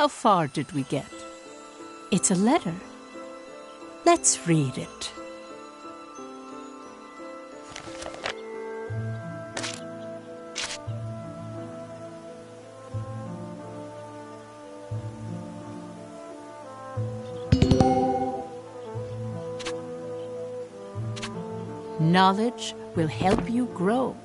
How far did we get? It's a letter. Let's read it. Knowledge will help you grow.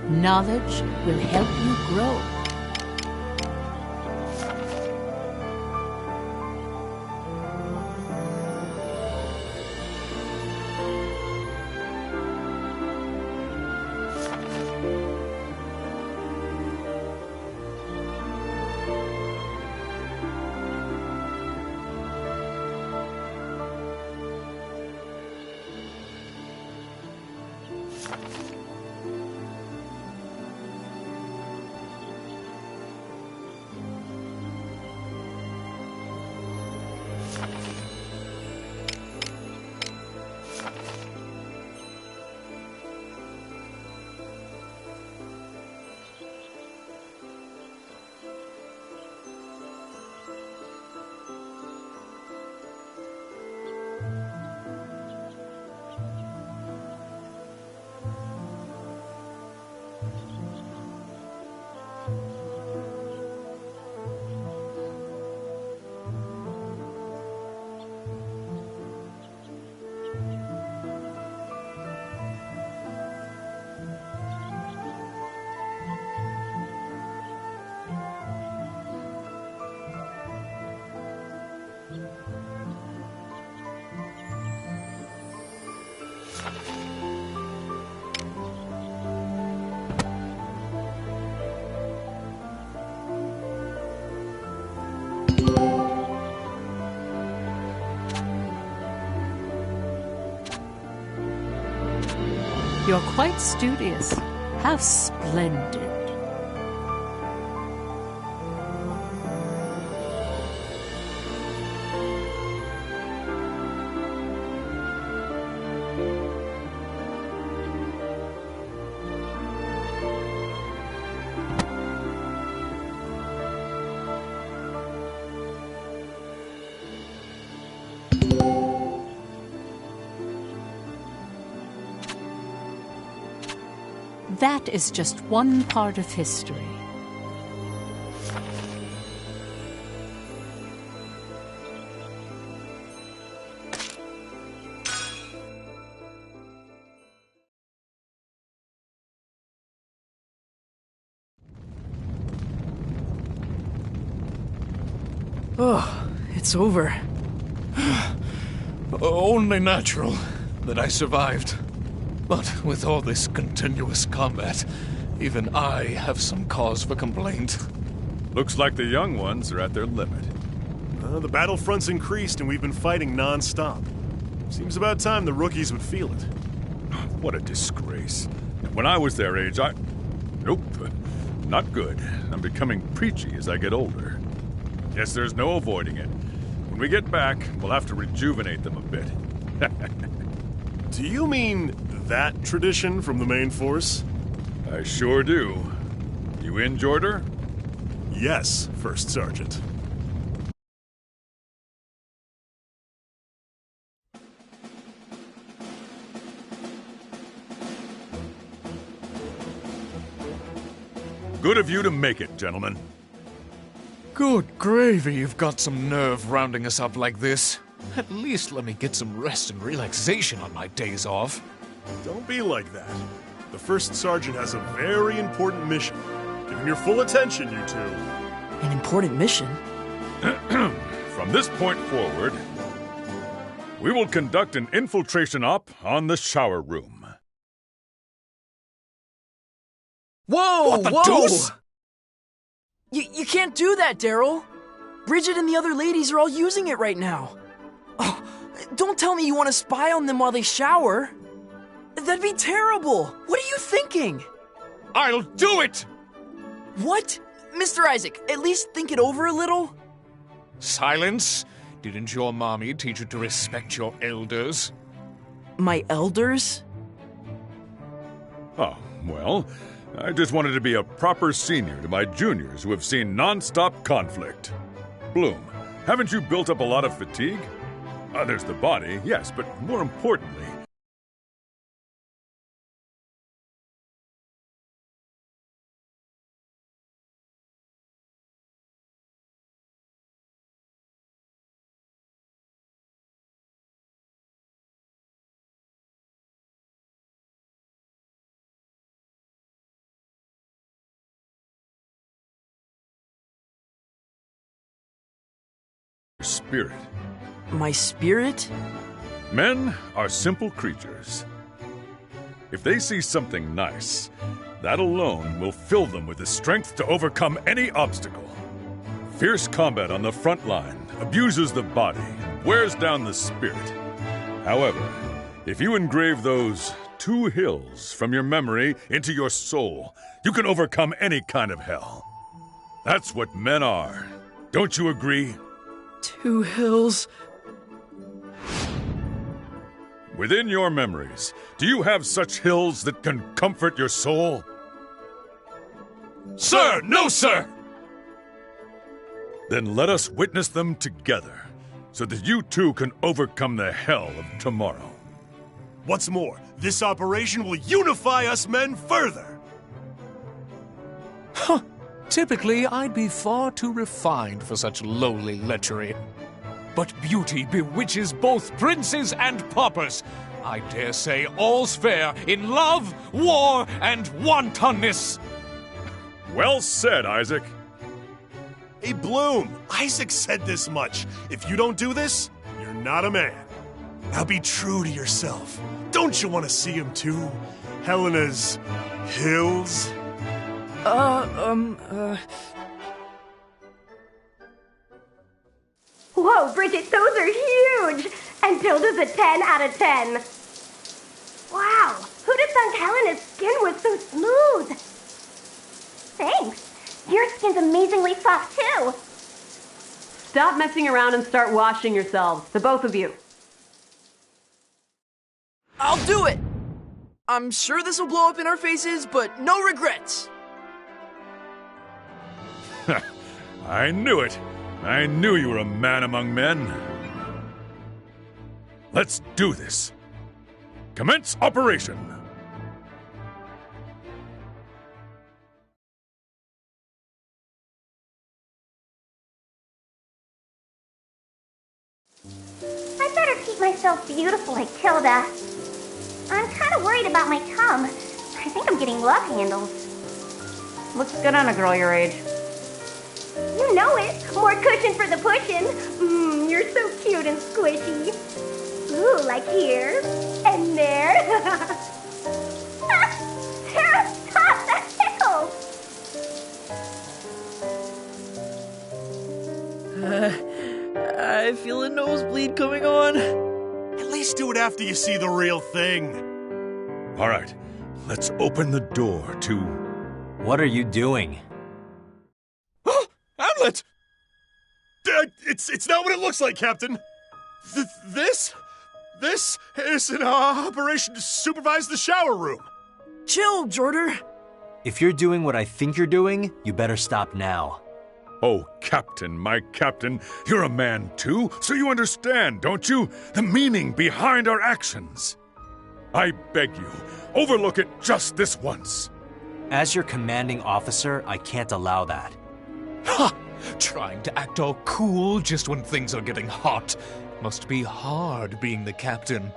Knowledge will help you grow. You're quite studious. How splendid. That is just one part of history. Oh, it's over. Only natural that I survived. But with all this continuous combat, even I have some cause for complaint. Looks like the young ones are at their limit. The battlefront's increased and we've been fighting non-stop. Seems about time the rookies would feel it. What a disgrace. When I was their age, Nope. Not good. I'm becoming preachy as I get older. Guess there's no avoiding it. When we get back, we'll have to rejuvenate them a bit. Do you mean that tradition from the main force? I sure do. You in, Jorder? Yes, First Sergeant. Good of you to make it, gentlemen. Good gravy, you've got some nerve rounding us up like this. At least let me get some rest and relaxation on my days off. Don't be like that. The First Sergeant has a very important mission. Give him your full attention, you two. An important mission? From this point forward, we will conduct an infiltration op on the shower room. Whoa! What the whoa! deuce? You can't do that, Daryl. Bridget and the other ladies are all using it right now. Oh, don't tell me you want to spy on them while they shower. That'd be terrible. What are you thinking? I'll do it! What? Mr. Isaac, at least think it over a little. Silence! Didn't your mommy teach you to respect your elders? My elders? Oh, well, I just wanted to be a proper senior to my juniors who have seen non-stop conflict. Bloom, haven't you built up a lot of fatigue? There's the body, yes, but more importantly... spirit. My spirit? Men are simple creatures. If they see something nice, that alone will fill them with the strength to overcome any obstacle. Fierce combat on the front line abuses the body and wears down the spirit. However, if you engrave those two hills from your memory into your soul, you can overcome any kind of hell. That's what men are. Don't you agree? 2 hills. Within your memories, do you have such hills that can comfort your soul? Sir! No, sir! Then let us witness them together, so that you too can overcome the hell of tomorrow. What's more, this operation will unify us men further. Huh. Typically, I'd be far too refined for such lowly lechery. But beauty bewitches both princes and paupers. I dare say all's fair in love, war, and wantonness. Well said, Isaac. Hey, Bloom, Isaac said this much. If you don't do this, you're not a man. Now be true to yourself. Don't you want to see him too? Helena's hills? Whoa, Bridget, those are huge! And Tilda's a 10 out of 10. Wow, who'd have thunk Helena's skin was so smooth? Thanks. Your skin's amazingly soft, too. Stop messing around and start washing yourselves, the both of you. I'll do it! I'm sure this will blow up in our faces, but no regrets. I knew it. I knew you were a man among men. Let's do this. Commence operation. I better keep myself beautiful like Tilda. I'm kind of worried about my tum. I think I'm getting love handles. Looks good on a girl your age. You know it. More cushion for the pushin'. You're so cute and squishy. Ooh, like here and there. Sarah, stop! That tickles! I feel a nosebleed coming on. At least do it after you see the real thing. All right, let's open the door to... What are you doing? Hamlet! It's not what it looks like, Captain. This is an operation to supervise the shower room. Chill, Jordan. If you're doing what I think you're doing, you better stop now. Oh, Captain, my Captain, you're a man too, so you understand, don't you? The meaning behind our actions. I beg you, overlook it just this once. As your commanding officer, I can't allow that. Ha! Trying to act all cool just when things are getting hot. Must be hard being the captain,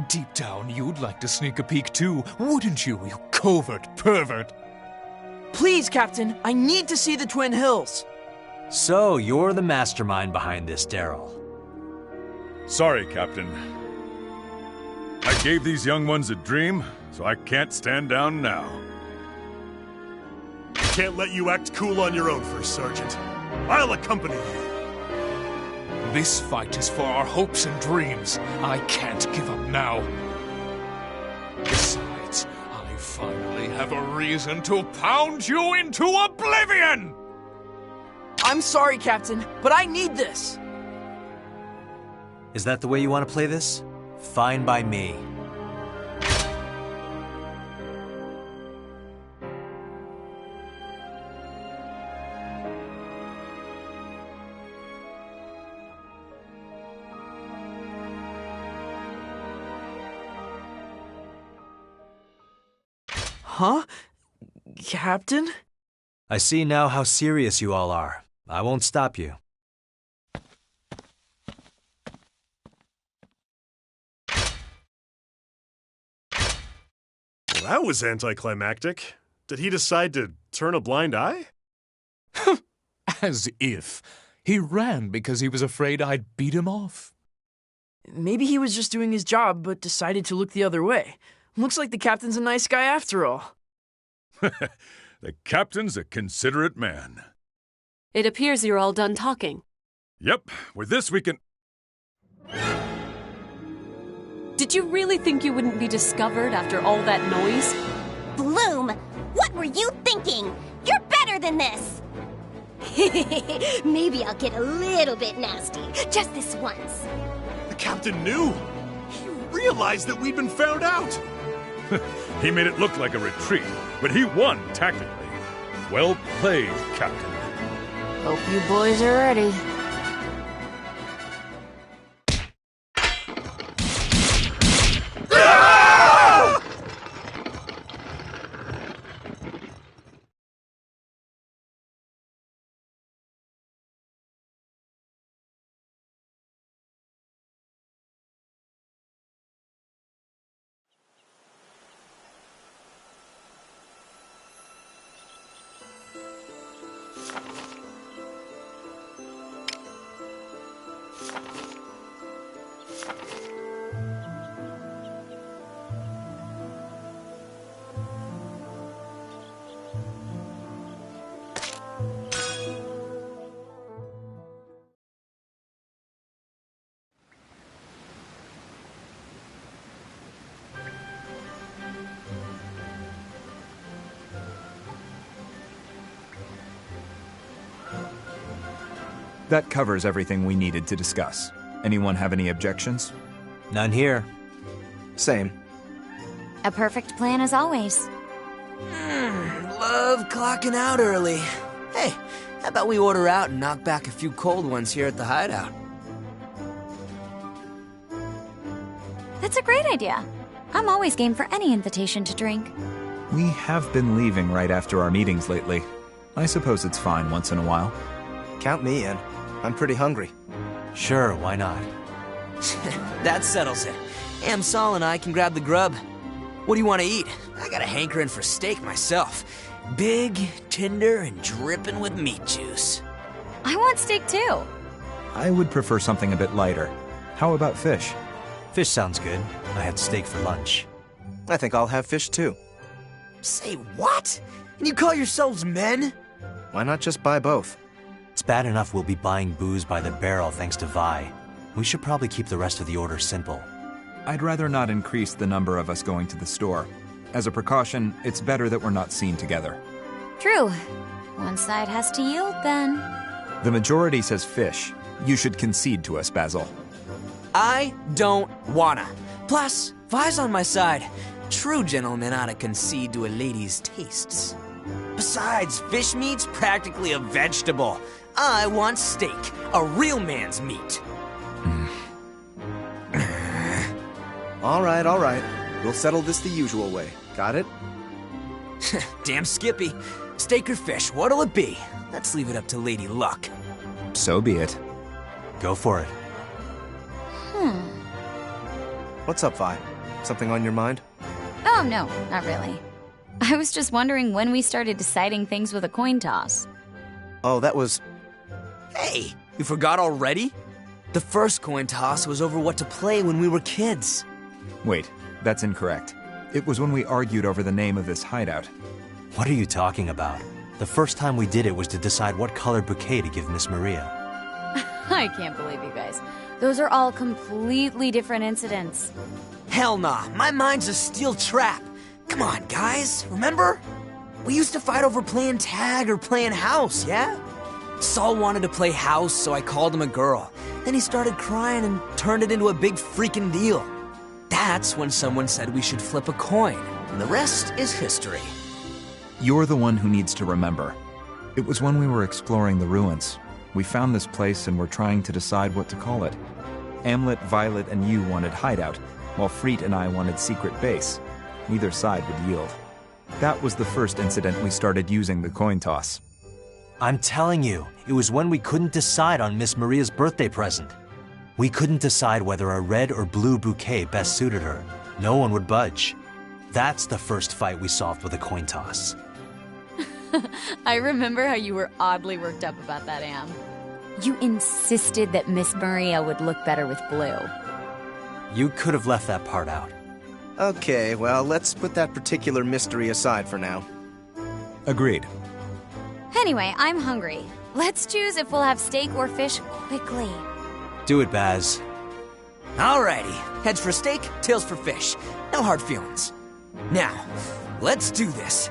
Deep down, you'd like to sneak a peek too, wouldn't you, you covert pervert? Please, Captain, I need to see the Twin Hills. So, you're the mastermind behind this, Daryl. Sorry, Captain. I gave these young ones a dream, so I can't stand down now. can't let you act cool on your own, First Sergeant. I'll accompany you. This fight is for our hopes and dreams. I can't give up now. Besides, I finally have a reason to pound you into oblivion! I'm sorry, Captain, but I need this. Is that the way you want to play this? Fine by me. Huh? Captain? I see now how serious you all are. I won't stop you. Well, that was anticlimactic. Did he decide to turn a blind eye? As if. He ran because he was afraid I'd beat him off. Maybe he was just doing his job, but decided to look the other way. Looks like the captain's a nice guy after all. The captain's a considerate man. It appears you're all done talking. Yep, with this we can... Did you really think you wouldn't be discovered after all that noise? Bloom, what were you thinking? You're better than this! Maybe I'll get a little bit nasty, just this once. The captain knew. He realized that we'd been found out. He made it look like a retreat, but he won tactically. Well played, Captain. Hope you boys are ready. That covers everything we needed to discuss. Anyone have any objections? None here. Same. A perfect plan as always. Love clocking out early. Hey, how about we order out and knock back a few cold ones here at the hideout? That's a great idea. I'm always game for any invitation to drink. We have been leaving right after our meetings lately. I suppose it's fine once in a while. Count me in. I'm pretty hungry. Sure, why not? That settles it. Amsal and I can grab the grub. What do you want to eat? I got a hankering for steak myself. Big, tender, and dripping with meat juice. I want steak too. I would prefer something a bit lighter. How about fish? Fish sounds good. I had steak for lunch. I think I'll have fish too. Say what? And you call yourselves men? Why not just buy both? It's bad enough we'll be buying booze by the barrel thanks to Vi. We should probably keep the rest of the order simple. I'd rather not increase the number of us going to the store. As a precaution, it's better that we're not seen together. True. One side has to yield then. The majority says fish. You should concede to us, Basil. I don't wanna. Plus, Vi's on my side. True gentlemen ought to concede to a lady's tastes. Besides, fish meat's practically a vegetable. I want steak, a real man's meat. All right. We'll settle this the usual way. Got it? Damn Skippy. Steak or fish, what'll it be? Let's leave it up to Lady Luck. So be it. Go for it. What's up, Vi? Something on your mind? Oh, no, not really. I was just wondering when we started deciding things with a coin toss. Oh, that was... Hey, you forgot already? The first coin toss was over what to play when we were kids. Wait, that's incorrect. It was when we argued over the name of this hideout. What are you talking about? The first time we did it was to decide what color bouquet to give Miss Maria. I can't believe you guys. Those are all completely different incidents. Hell nah, my mind's a steel trap. Come on, guys, remember? We used to fight over playing tag or playing house, yeah? Saul wanted to play house, so I called him a girl. Then he started crying and turned it into a big freaking deal. That's when someone said we should flip a coin, and the rest is history. You're the one who needs to remember. It was when we were exploring the ruins. We found this place and were trying to decide what to call it. Amlet, Violet, and you wanted hideout, while Freet and I wanted secret base. Neither side would yield. That was the first incident we started using the coin toss. I'm telling you, it was when we couldn't decide on Miss Maria's birthday present. We couldn't decide whether a red or blue bouquet best suited her. No one would budge. That's the first fight we solved with a coin toss. I remember how you were oddly worked up about that, Am. You insisted that Miss Maria would look better with blue. You could have left that part out. Okay, well, let's put that particular mystery aside for now. Agreed. Anyway, I'm hungry. Let's choose if we'll have steak or fish quickly. Do it, Baz. Alrighty, heads for steak, tails for fish. No hard feelings. Now, let's do this.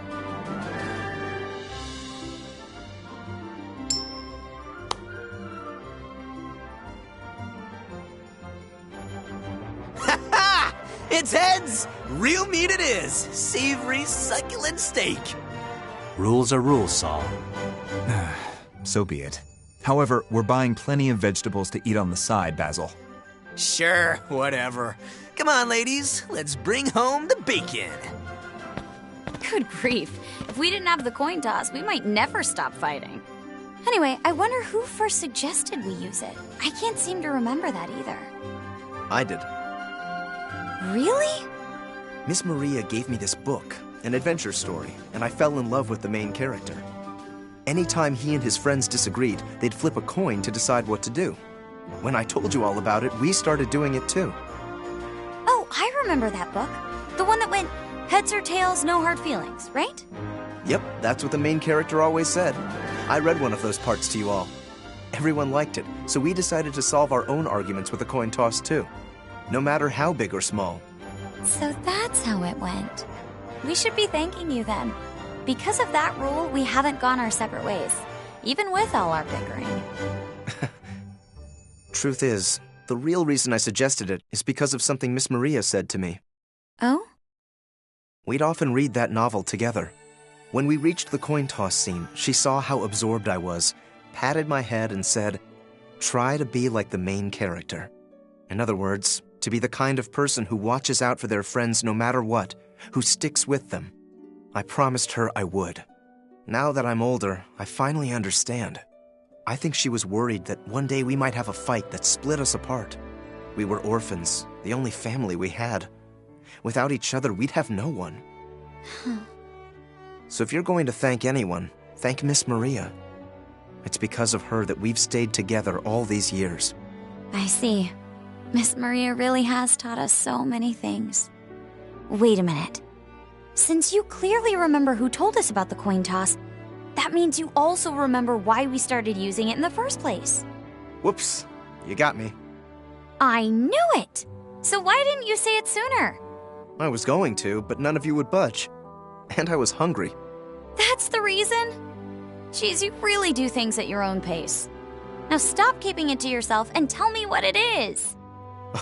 It's heads! Real meat it is! Savory, succulent steak! Rules are rules, Saul. So be it. However, we're buying plenty of vegetables to eat on the side, Basil. Sure, whatever. Come on, ladies, let's bring home the bacon. Good grief. If we didn't have the coin toss, we might never stop fighting. Anyway, I wonder who first suggested we use it. I can't seem to remember that either. I did. Really? Miss Maria gave me this book, an adventure story, and I fell in love with the main character. Anytime he and his friends disagreed, they'd flip a coin to decide what to do. When I told you all about it, we started doing it too. Oh, I remember that book. The one that went, heads or tails, no hard feelings, right? Yep, that's what the main character always said. I read one of those parts to you all. Everyone liked it, so we decided to solve our own arguments with a coin toss too. No matter how big or small. So that's how it went. We should be thanking you then. Because of that rule, we haven't gone our separate ways, even with all our bickering. Truth is, the real reason I suggested it is because of something Miss Maria said to me. Oh? We'd often read that novel together. When we reached the coin toss scene, she saw how absorbed I was, patted my head and said, "Try to be like the main character." In other words, to be the kind of person who watches out for their friends no matter what, who sticks with them. I promised her I would. Now that I'm older, I finally understand. I think she was worried that one day we might have a fight that split us apart. We were orphans, the only family we had. Without each other, we'd have no one. So if you're going to thank anyone, thank Miss Maria. It's because of her that we've stayed together all these years. I see. Miss Maria really has taught us so many things. Wait a minute. Since you clearly remember who told us about the coin toss, that means you also remember why we started using it in the first place. Whoops, you got me. I knew it! So why didn't you say it sooner? I was going to, but none of you would budge. And I was hungry. That's the reason? Jeez, you really do things at your own pace. Now stop keeping it to yourself and tell me what it is.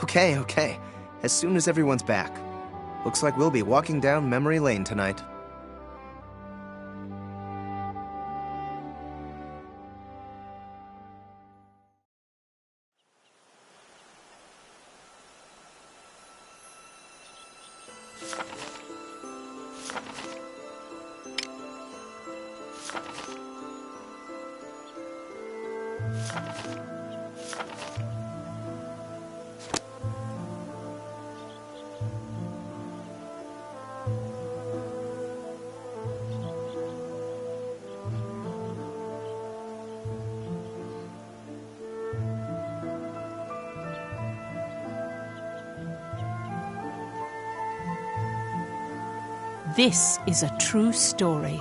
Okay. As soon as everyone's back. Looks like we'll be walking down memory lane tonight. This is a true story.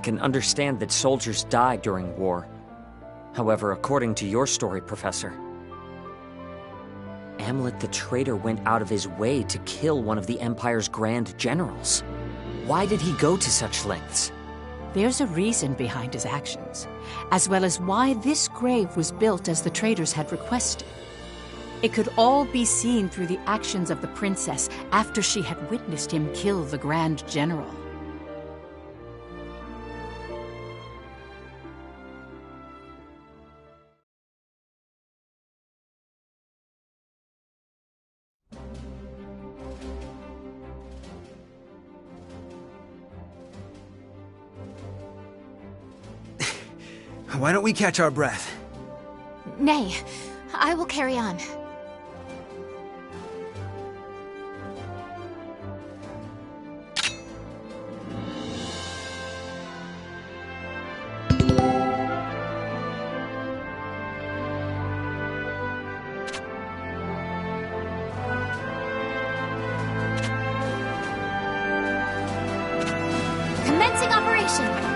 can understand that soldiers die during war. However, according to your story, Professor, Amlet the traitor went out of his way to kill one of the Empire's grand generals. Why did he go to such lengths? There's a reason behind his actions, as well as why this grave was built as the traders had requested. It could all be seen through the actions of the princess after she had witnessed him kill the Grand General. Why don't we catch our breath? Nay, I will carry on. Commencing operation!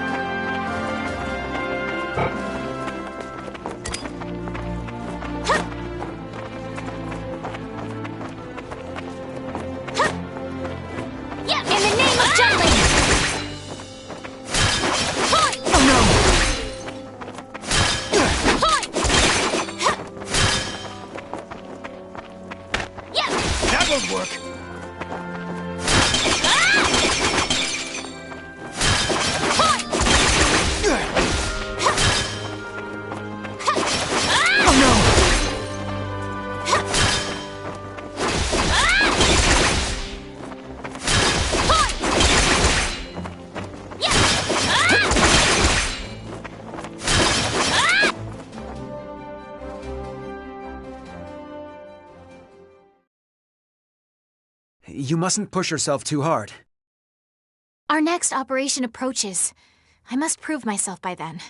You mustn't push yourself too hard. Our next operation approaches. I must prove myself by then.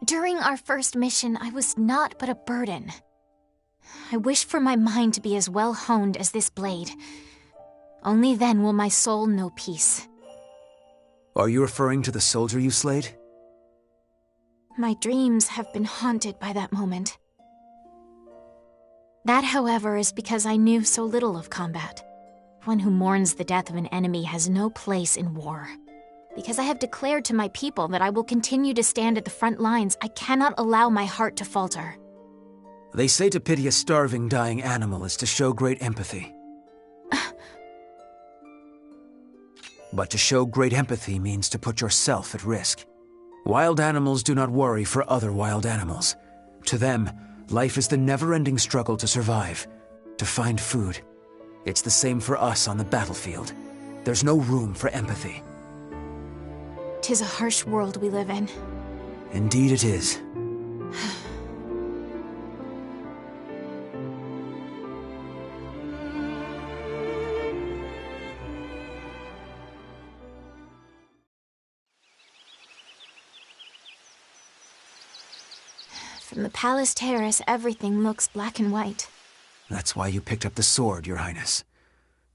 During our first mission, I was naught but a burden. I wish for my mind to be as well honed as this blade. Only then will my soul know peace. Are you referring to the soldier you slayed? My dreams have been haunted by that moment. That, however, is because I knew so little of combat. One who mourns the death of an enemy has no place in war. Because I have declared to my people that I will continue to stand at the front lines, I cannot allow my heart to falter. They say to pity a starving, dying animal is to show great empathy. But to show great empathy means to put yourself at risk. Wild animals do not worry for other wild animals. To them, life is the never-ending struggle to survive, to find food. It's the same for us on the battlefield. There's no room for empathy. 'Tis a harsh world we live in. Indeed it is. From the palace terrace, everything looks black and white. That's why you picked up the sword, Your Highness.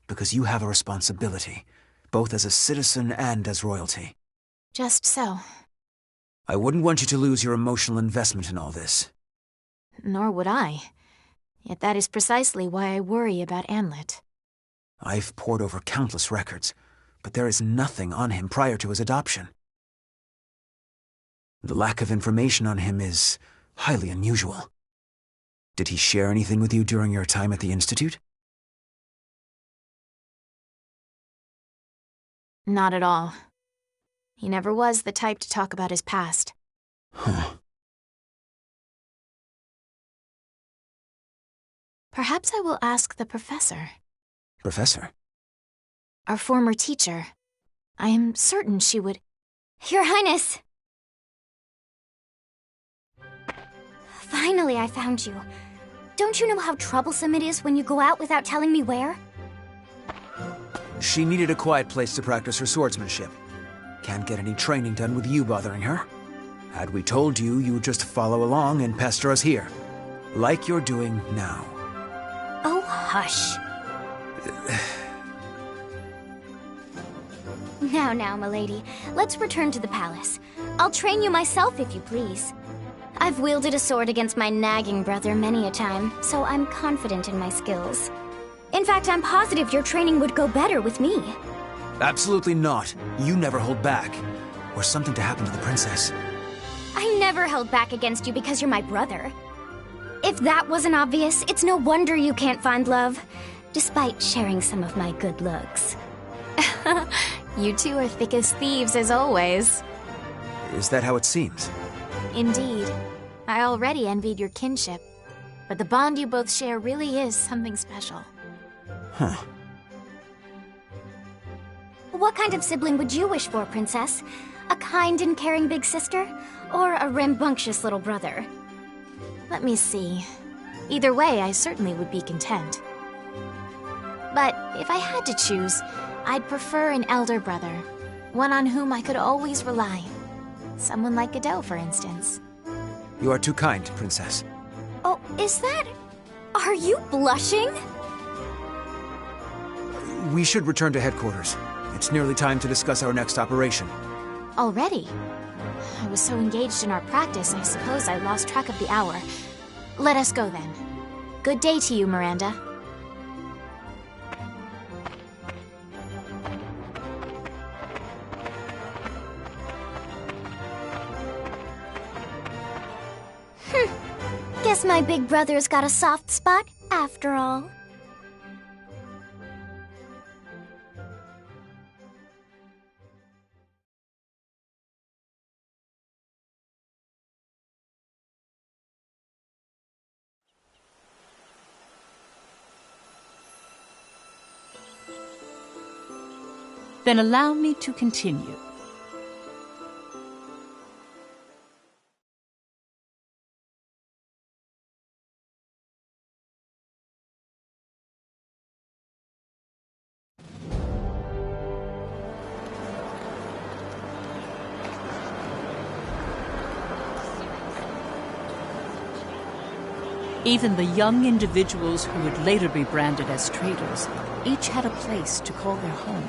Because you have a responsibility, both as a citizen and as royalty. Just so. I wouldn't want you to lose your emotional investment in all this. Nor would I. Yet that is precisely why I worry about Amlet. I've pored over countless records, but there is nothing on him prior to his adoption. The lack of information on him is highly unusual. Did he share anything with you during your time at the Institute? Not at all. He never was the type to talk about his past. Huh. Perhaps I will ask the professor. Professor? Our former teacher. I am certain she would... Your Highness! Finally, I found you. Don't you know how troublesome it is when you go out without telling me where? She needed a quiet place to practice her swordsmanship. Can't get any training done with you bothering her. Had we told you, you would just follow along and pester us here. Like you're doing now. Oh, hush. Now, milady, let's return to the palace. I'll train you myself if you please. I've wielded a sword against my nagging brother many a time, so I'm confident in my skills. In fact, I'm positive your training would go better with me. Absolutely not. You never hold back. Or something to happen to the princess. I never held back against you because you're my brother. If that wasn't obvious, it's no wonder you can't find love, despite sharing some of my good looks. You two are thick as thieves as always. Is that how it seems? Indeed. I already envied your kinship, but the bond you both share really is something special. Huh. What kind of sibling would you wish for, Princess? A kind and caring big sister? Or a rambunctious little brother? Let me see. Either way, I certainly would be content. But if I had to choose, I'd prefer an elder brother. One on whom I could always rely. Someone like Godot, for instance. You are too kind, Princess. Oh, is that... Are you blushing? We should return to headquarters. It's nearly time to discuss our next operation. Already? I was so engaged in our practice, I suppose I lost track of the hour. Let us go then. Good day to you, Miranda. Guess my big brother's got a soft spot after all. Then allow me to continue. Even the young individuals who would later be branded as traitors each had a place to call their home.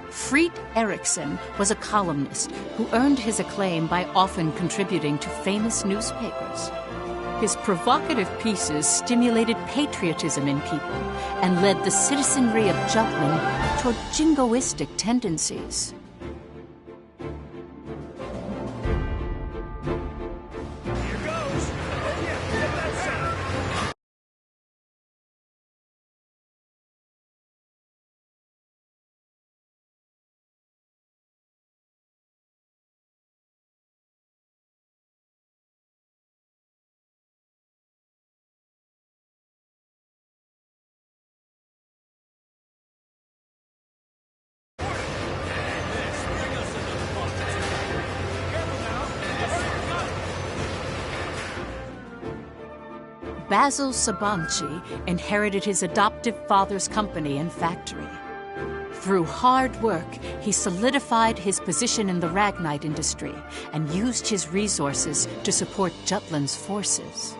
Fried Erikson was a columnist who earned his acclaim by often contributing to famous newspapers. His provocative pieces stimulated patriotism in people and led the citizenry of Jutland toward jingoistic tendencies. Basil Sabanci inherited his adoptive father's company and factory. Through hard work, he solidified his position in the Ragnite industry and used his resources to support Jutland's forces.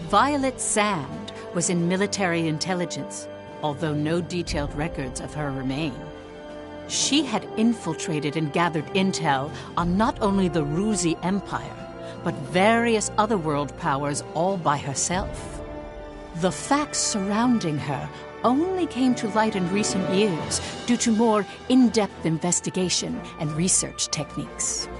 Violet Sand was in military intelligence, although no detailed records of her remain. She had infiltrated and gathered intel on not only the Ruzi Empire, but various other world powers all by herself. The facts surrounding her only came to light in recent years due to more in-depth investigation and research techniques.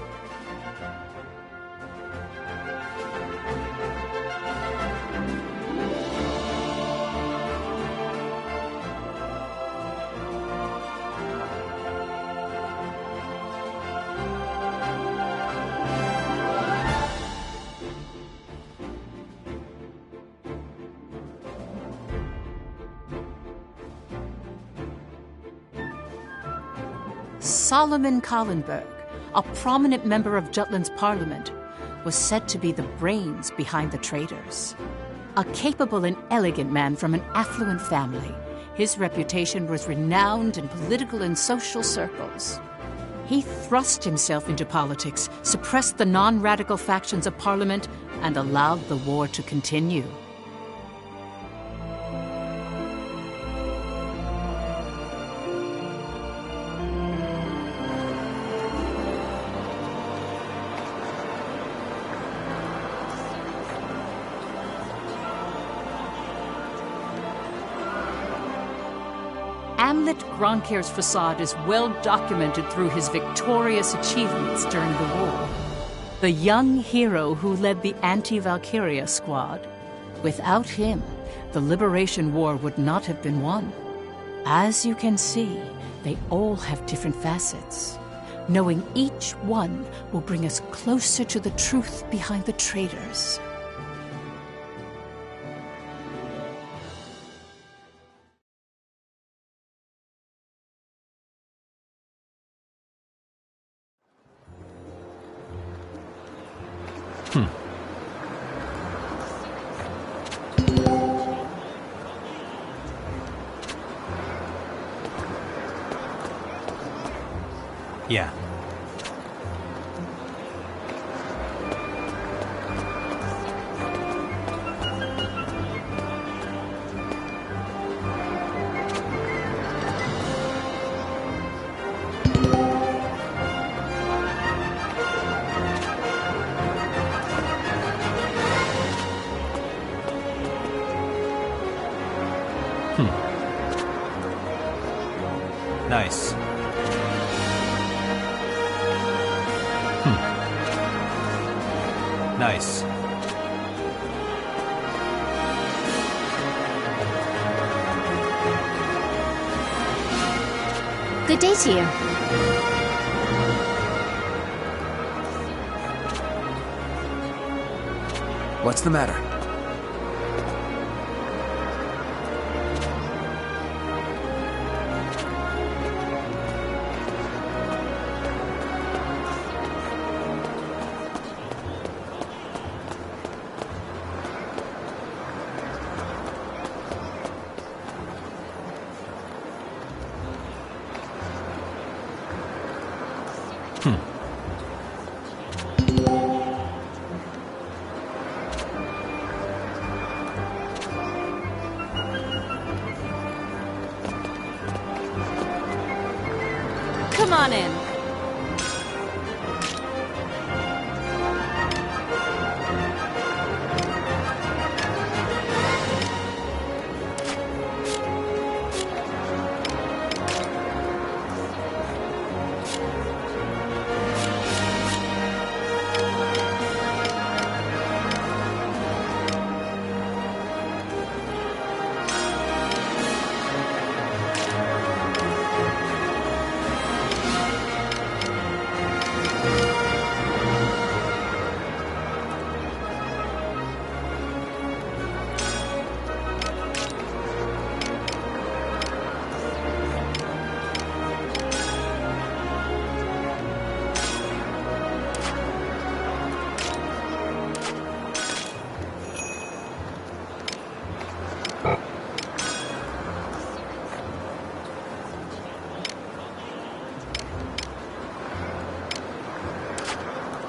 Solomon Kallenberg, a prominent member of Jutland's parliament, was said to be the brains behind the traitors. A capable and elegant man from an affluent family, his reputation was renowned in political and social circles. He thrust himself into politics, suppressed the non-radical factions of Parliament, and allowed the war to continue. Amlet Gronkir's facade is well documented through his victorious achievements during the war. The young hero who led the anti-Valkyria squad. Without him, the Liberation War would not have been won. As you can see, they all have different facets. Knowing each one will bring us closer to the truth behind the traitors. Yeah. Nice. Nice. Good day to you. What's the matter? Come on in.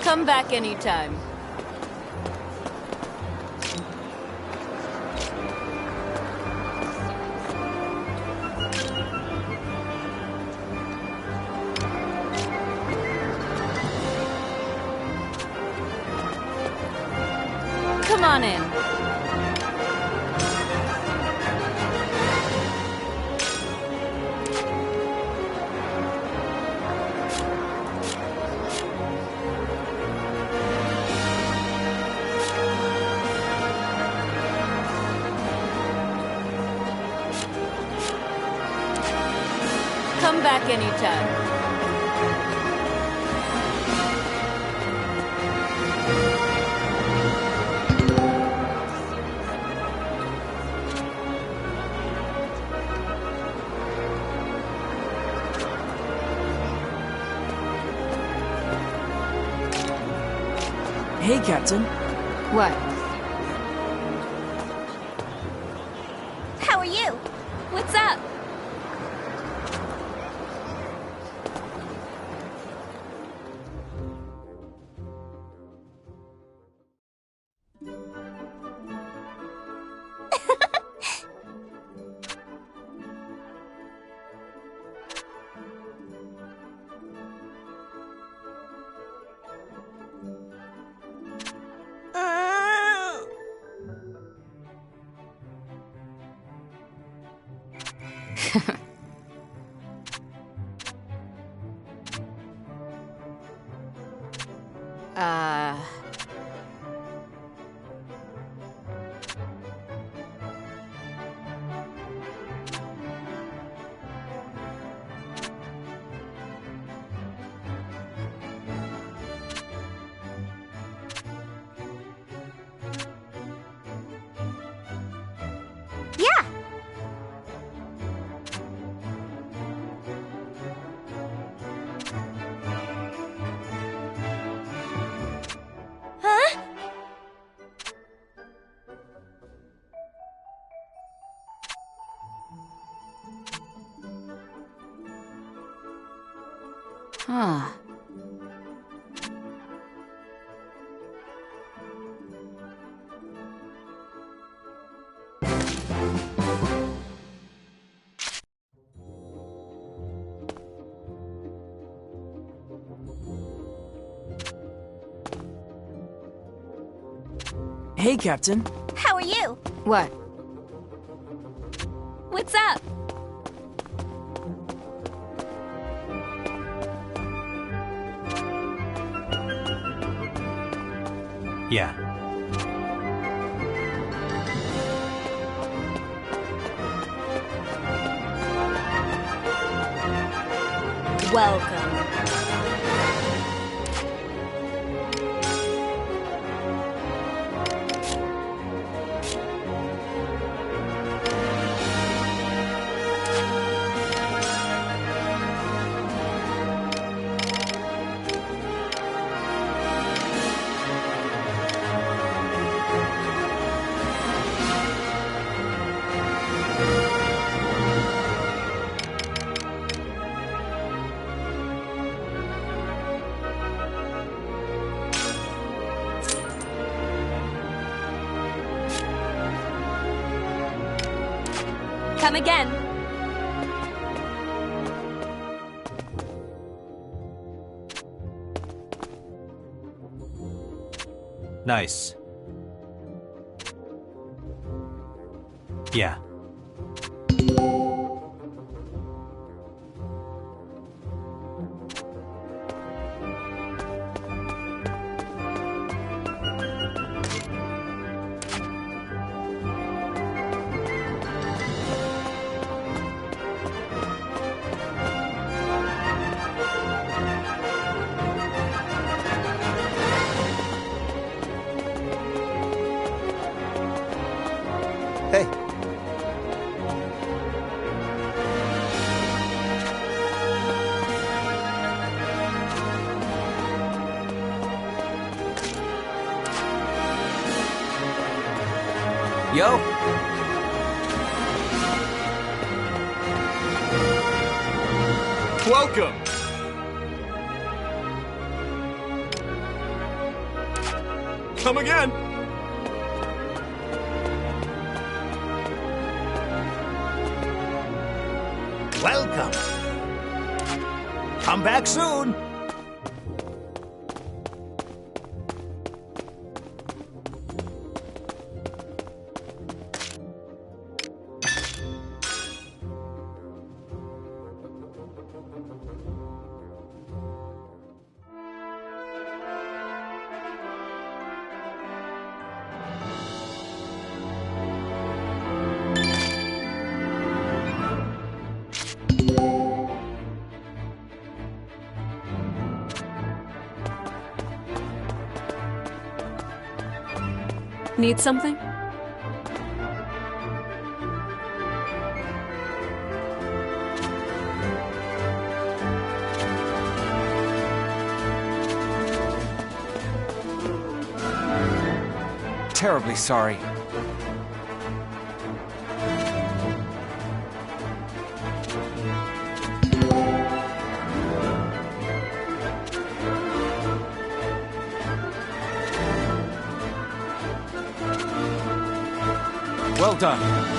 Come back anytime. Come on in. Come back anytime. Hey, Captain. What? How are you? What's up? Yeah. Huh? Huh. Hey, Captain. How are you? What? What's up? Yeah. Welcome. Come again. Nice. Yeah. Hey. Yo. Welcome. Come again. Welcome. Come back soon. Need something? terribly sorry. Well done.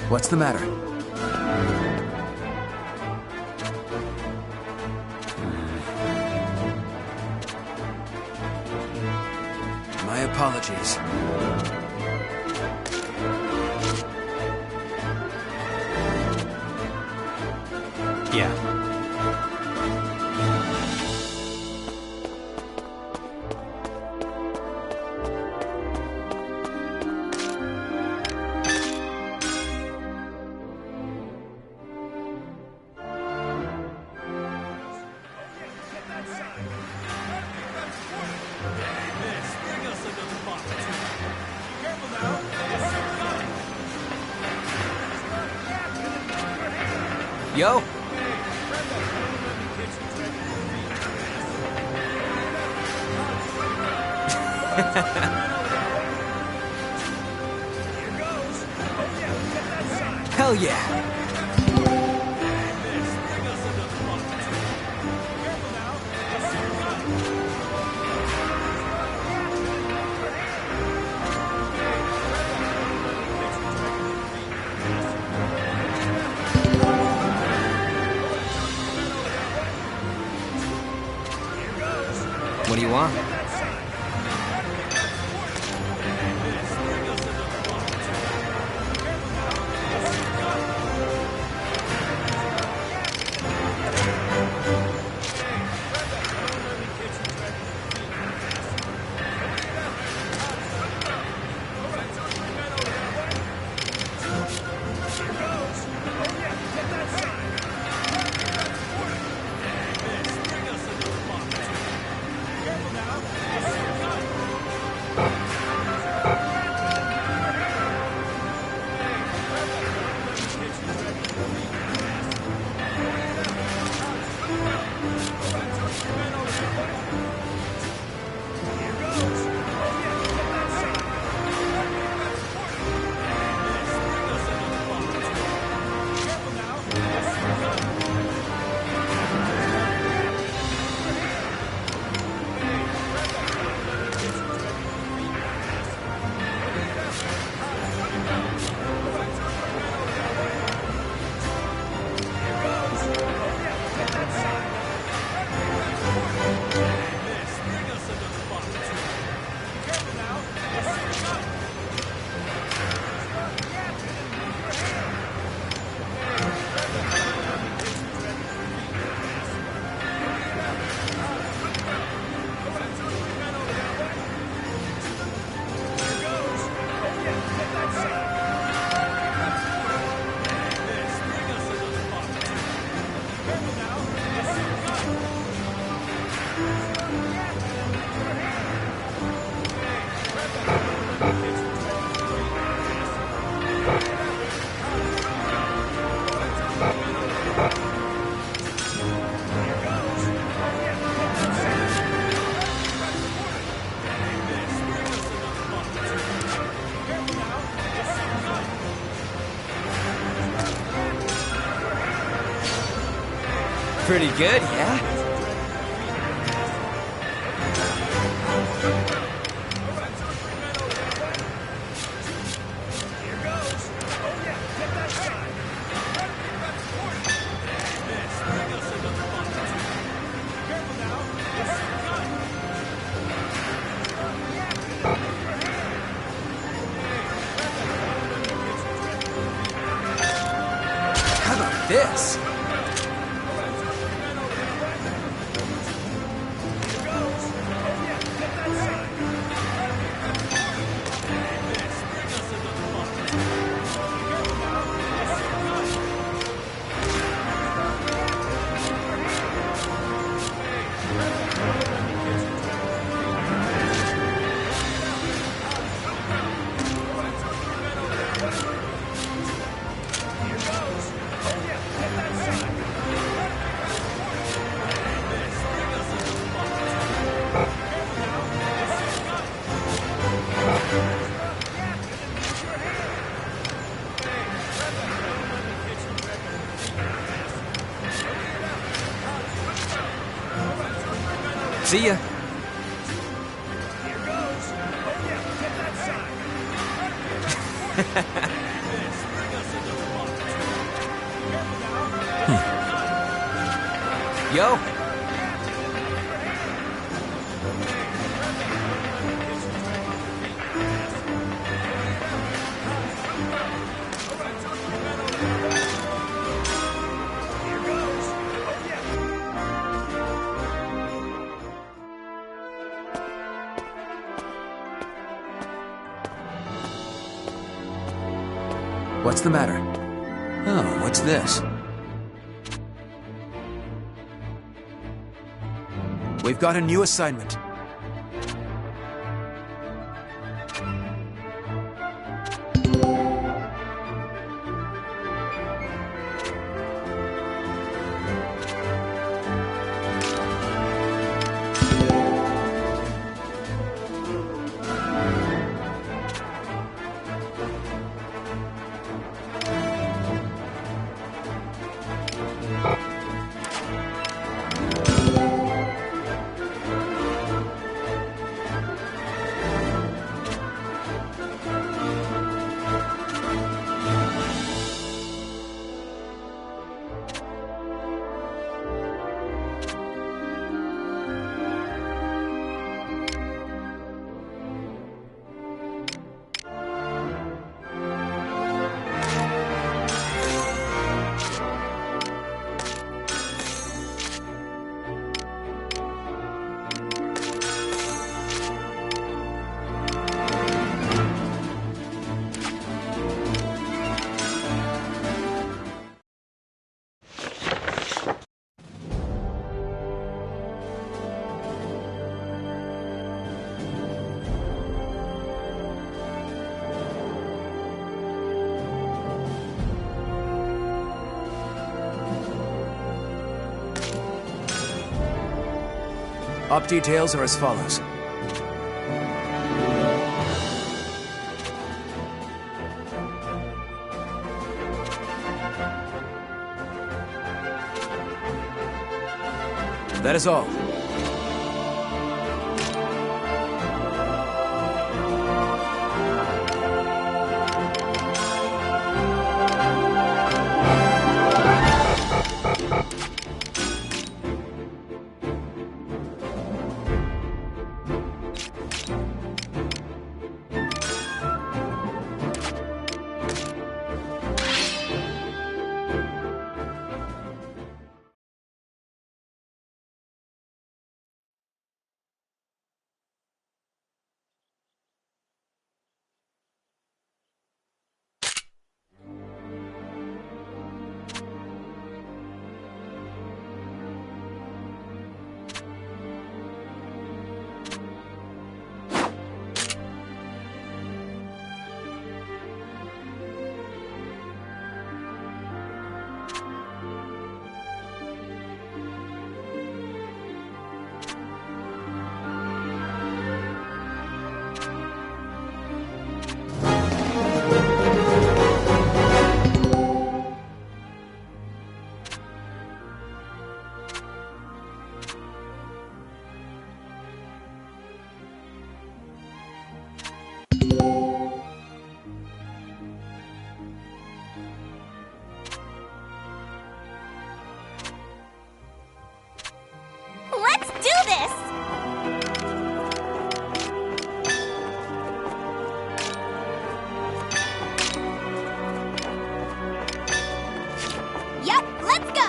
What's the matter? My apologies. Yeah. Yo. Hell yeah! What do you want? Pretty good, yeah? How about this? See ya. Yo. What's the matter? Oh, what's this? We've got a new assignment. Op details are as follows. That is all. Let's do this! Yep, let's go!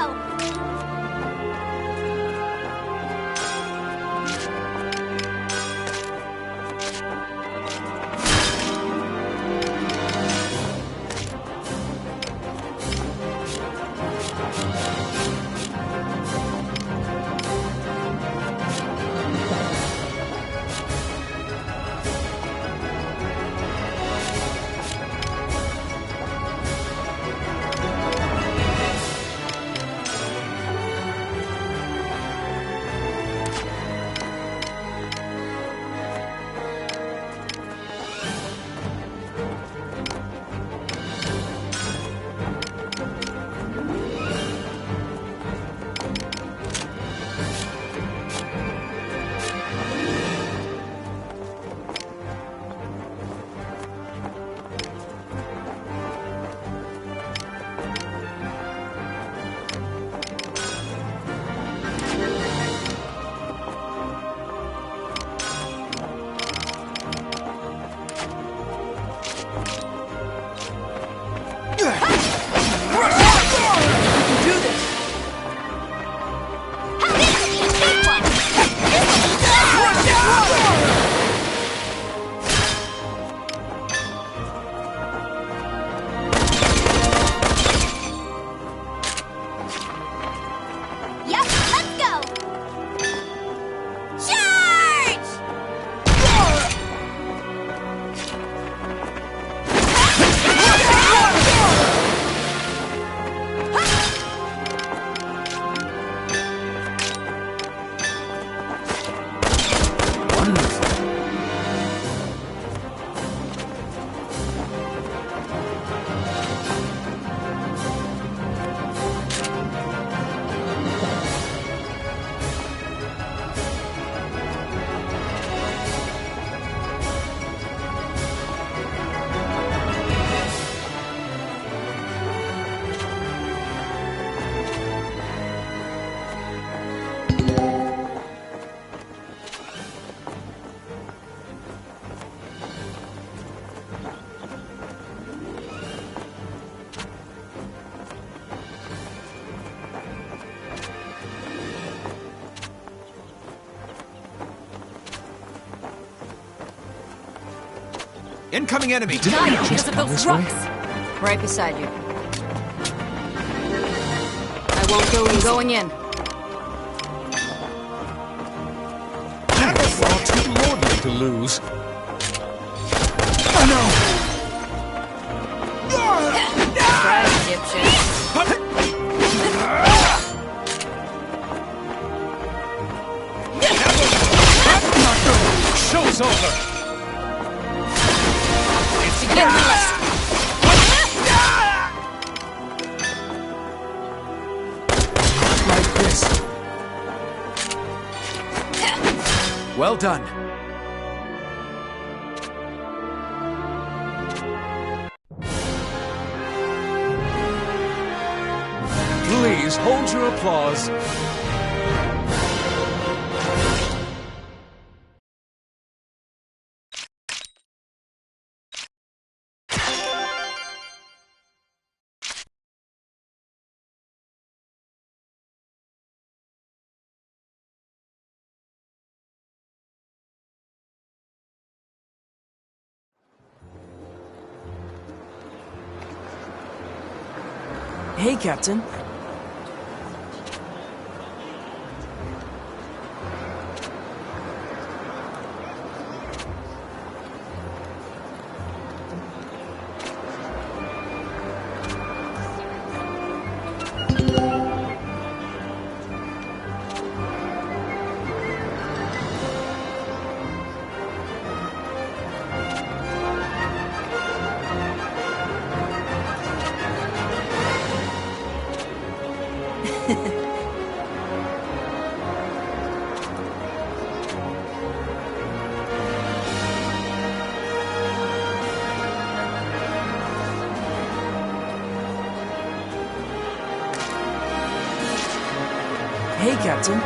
Incoming enemy! Dying because of those rocks! Right beside you. I won't go easy. Going in. Far too lordly to lose. Oh no! Surprise, dipshit. is over. It's ridiculous! Like this. Well done. Please hold your applause. Hey, Captain. Hey, Captain.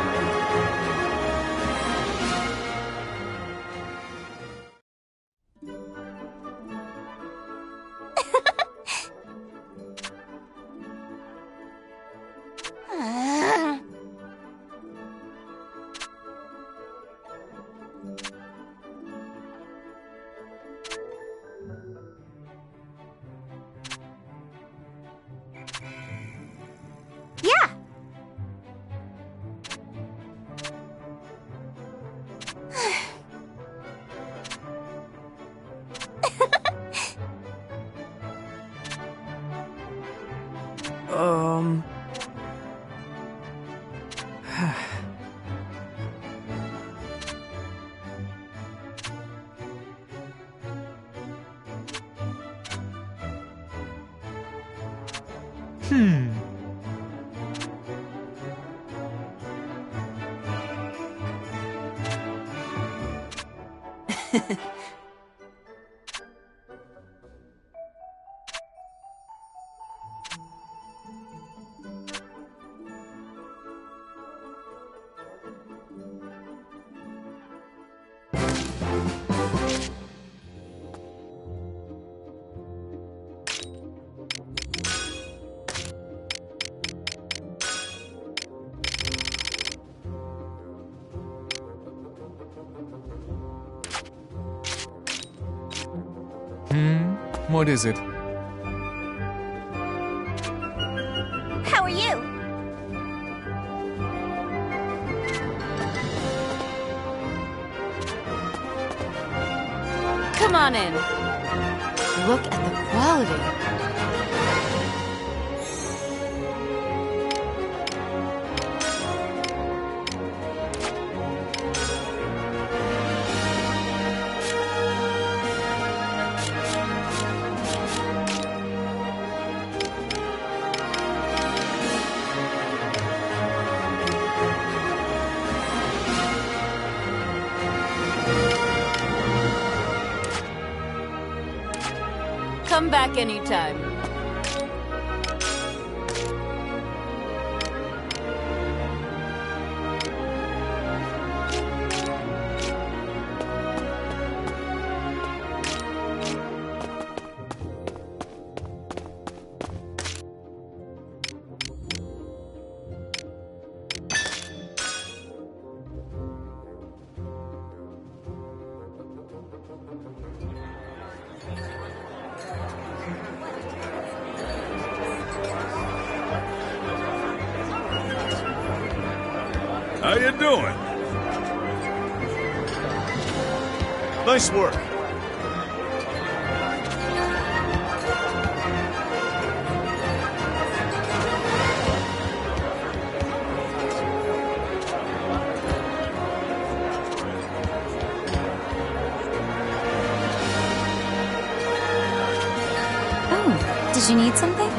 Yeah. Um... What is it? How are you? Come on in. Look at the quality. Come back anytime. How you doing? Nice work. you need something?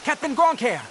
Captain Gronkair!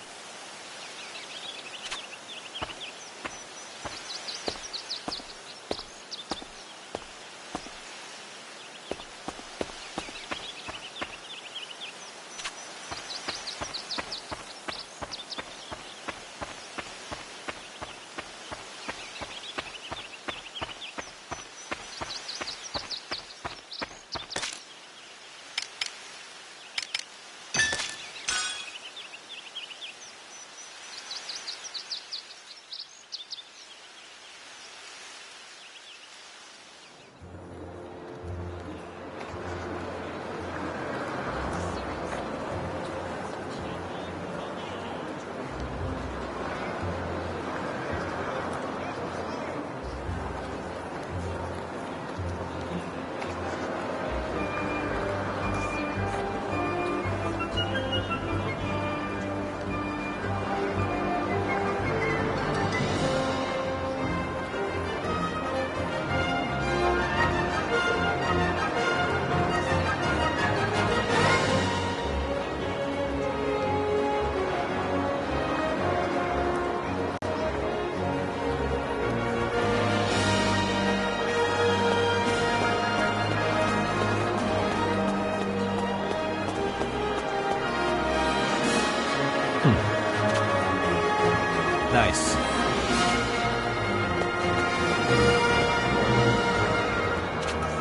Nice.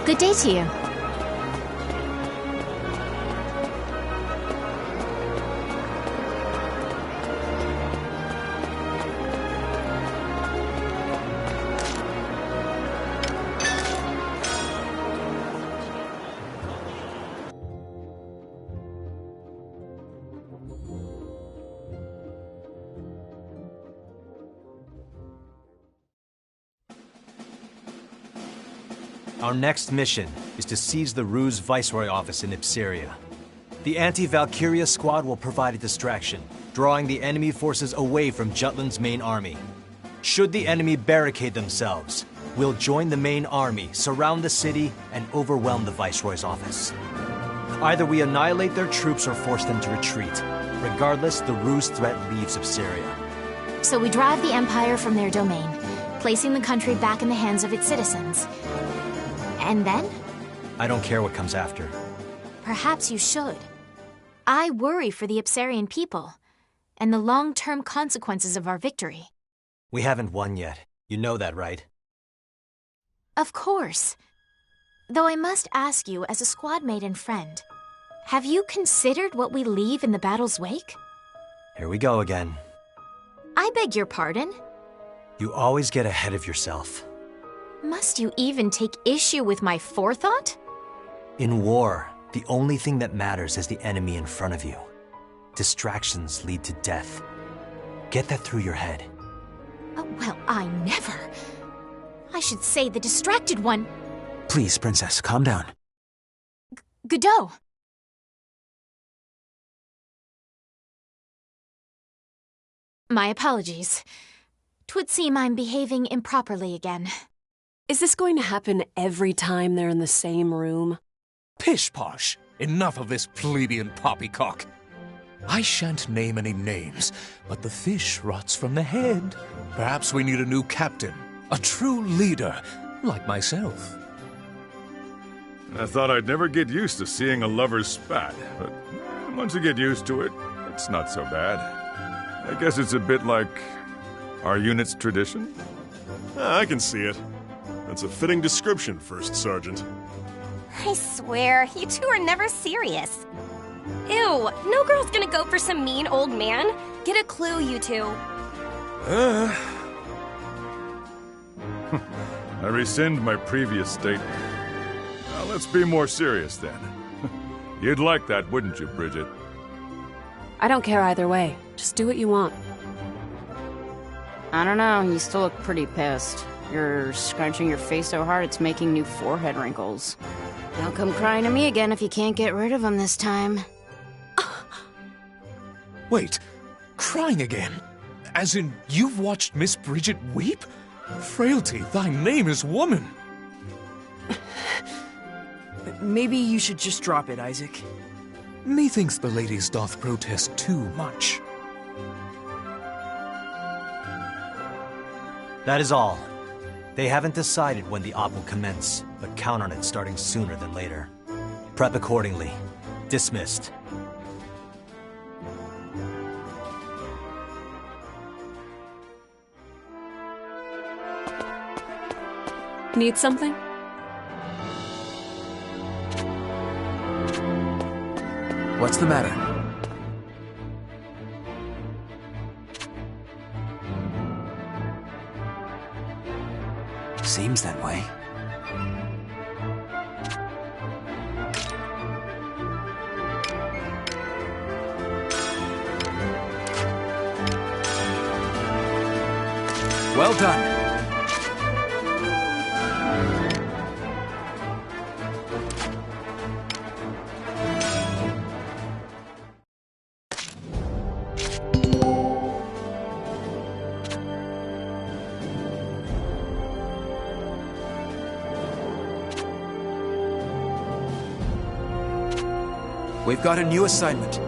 Good day to you. Our next mission is to seize the Ruse Viceroy office in Ipseria. The anti-Valkyria squad will provide a distraction, drawing the enemy forces away from Jutland's main army. Should the enemy barricade themselves, we'll join the main army, surround the city, and overwhelm the Viceroy's office. Either we annihilate their troops or force them to retreat. Regardless, the Ruse threat leaves Ipseria. So we drive the Empire from their domain, placing the country back in the hands of its citizens. And then? I don't care what comes after. Perhaps you should. I worry for the Ipsarian people, and the long-term consequences of our victory. We haven't won yet. You know that, right? Of course. Though I must ask you, as a squad mate and friend, have you considered what we leave in the battle's wake? Here we go again. I beg your pardon? You always get ahead of yourself. Must you even take issue with my forethought? In war, the only thing that matters is the enemy in front of you. Distractions lead to death. Get that through your head. Oh, well, I never. I should say the distracted one. Please, Princess, calm down. Godot. My apologies. 'Twould seem I'm behaving improperly again. Is this going to happen every time they're in the same room? Pish-posh! Enough of this plebeian poppycock. I shan't name any names, but the fish rots from the head. Perhaps we need a new captain, a true leader, like myself. I thought I'd never get used to seeing a lover's spat, but once you get used to it, it's not so bad. I guess it's a bit like our unit's tradition. I can see it. That's a fitting description, First Sergeant. I swear, you two are never serious. Ew, no girl's gonna go for some mean old man. Get a clue, you two. I rescind my previous statement. Now let's be more serious then. You'd like that, wouldn't you, Bridget? I don't care either way. Just do what you want. I don't know, you still look pretty pissed. You're scrunching your face so hard it's making new forehead wrinkles. Don't come crying to me again if you can't get rid of them this time. Wait, crying again? As in, you've watched Miss Bridget weep? Frailty, thy name is woman. Maybe you should just drop it, Isaac. Methinks the ladies doth protest too much. That is all. They haven't decided when the op will commence, but count on it starting sooner than later. Prep accordingly. Dismissed. Need something? What's the matter? Seems that way. Well done. We've got a new assignment.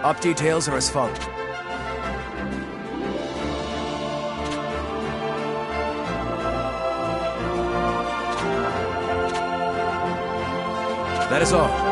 Op details are as follows. That is all.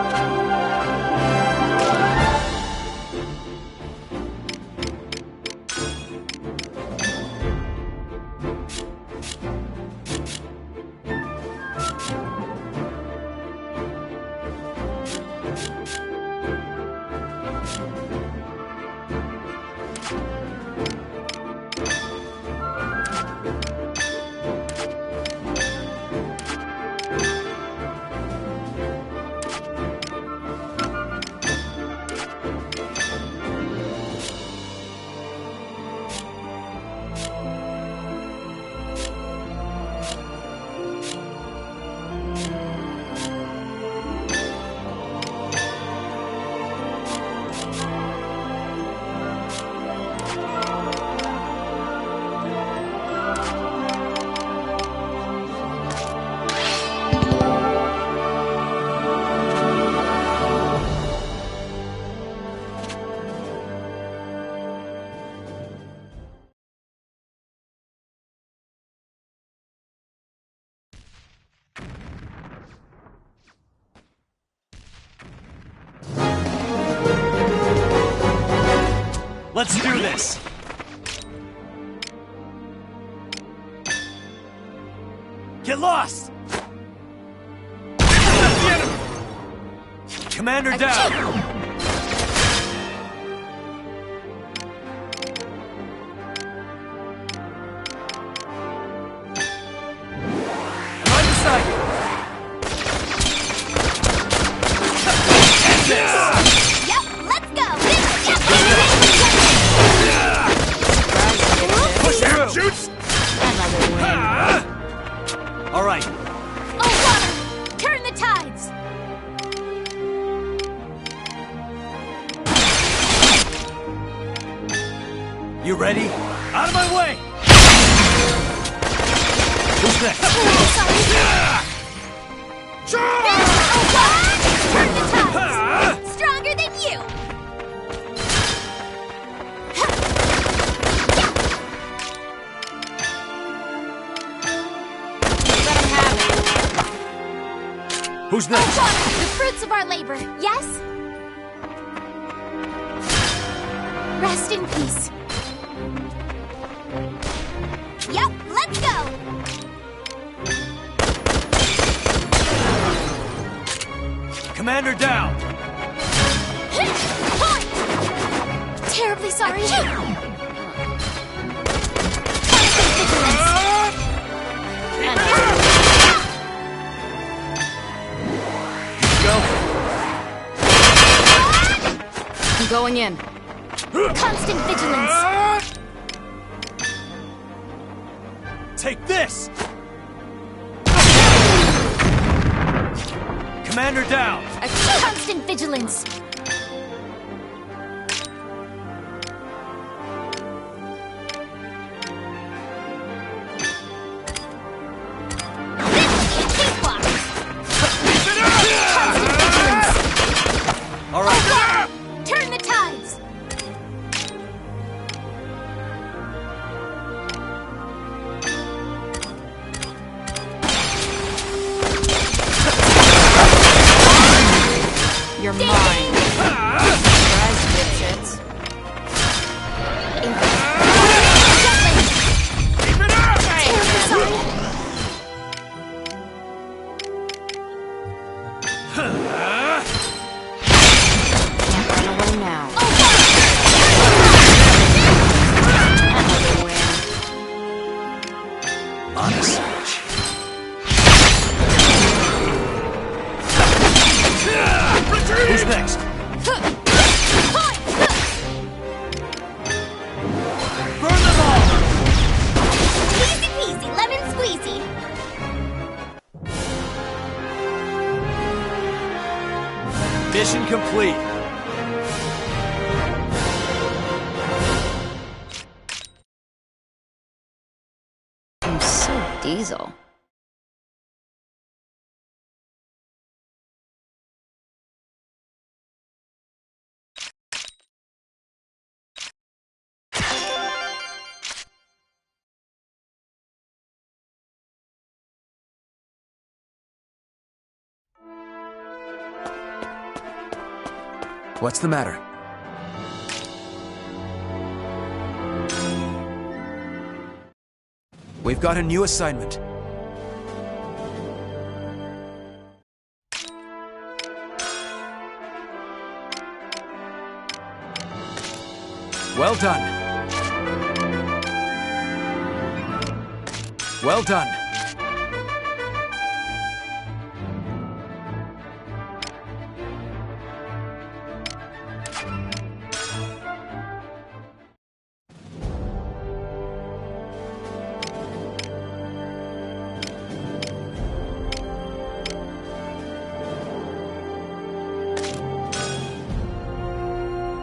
Let's do this! Get lost! Commander down! All right. Oh, water! Turn the tides! You ready? Out of my way! Who's next? Turn the tides! Stronger than you! Who's next? The fruits of our labor, yes? Rest in peace. Commander down! Terribly sorry. I'm going in. Constant vigilance. Take this! Commander down! Constant vigilance. All right. Turn the tides. You're mine. Surprise, dipshits. Can't run away now. Another win. Honest. Who's next? Burn them all! Easy peasy, lemon squeezy. Mission complete. I'm so diesel. What's the matter? We've got a new assignment. Well done. Well done.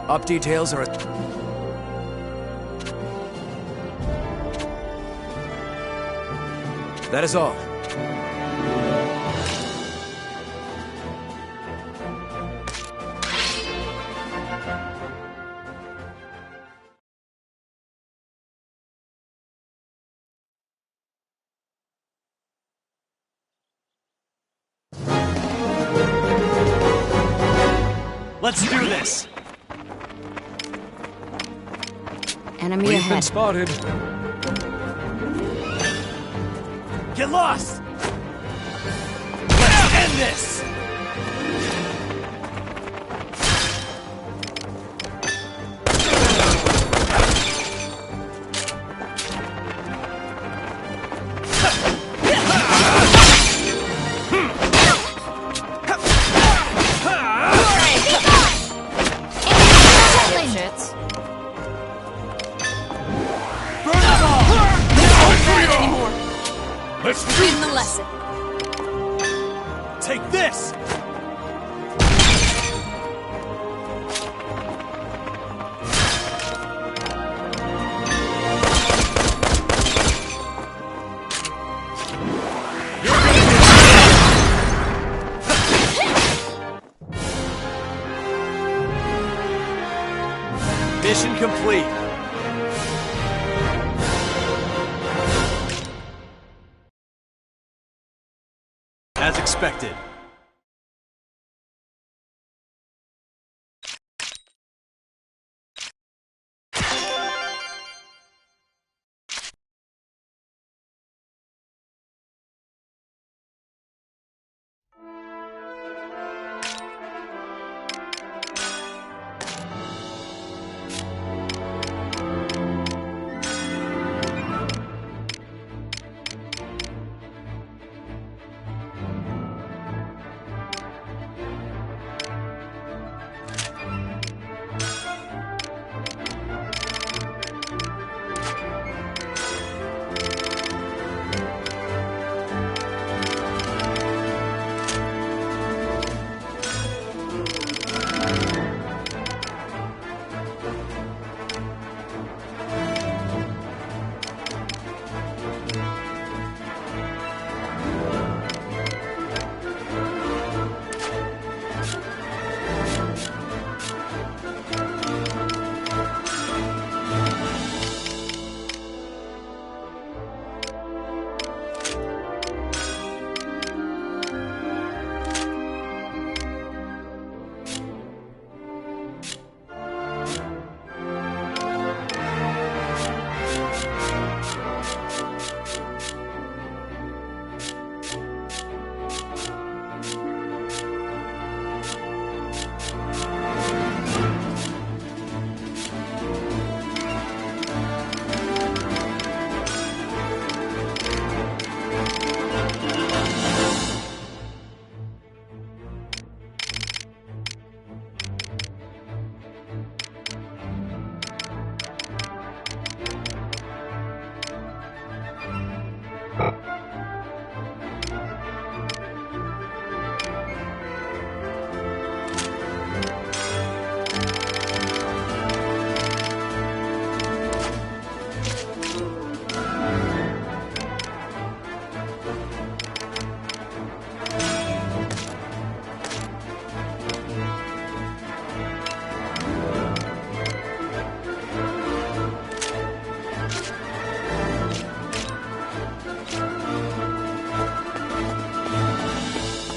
Up details are at... That is all. Let's do this! Enemy We've ahead. been spotted. Get lost! Let's end this! Shits. Let's do In the lesson. Take this! Mission complete. As expected.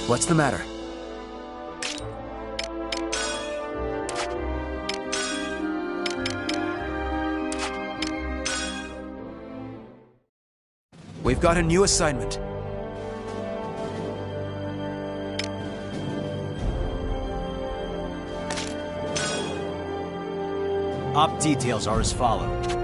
What's the matter? We've got a new assignment. Op details are as follows.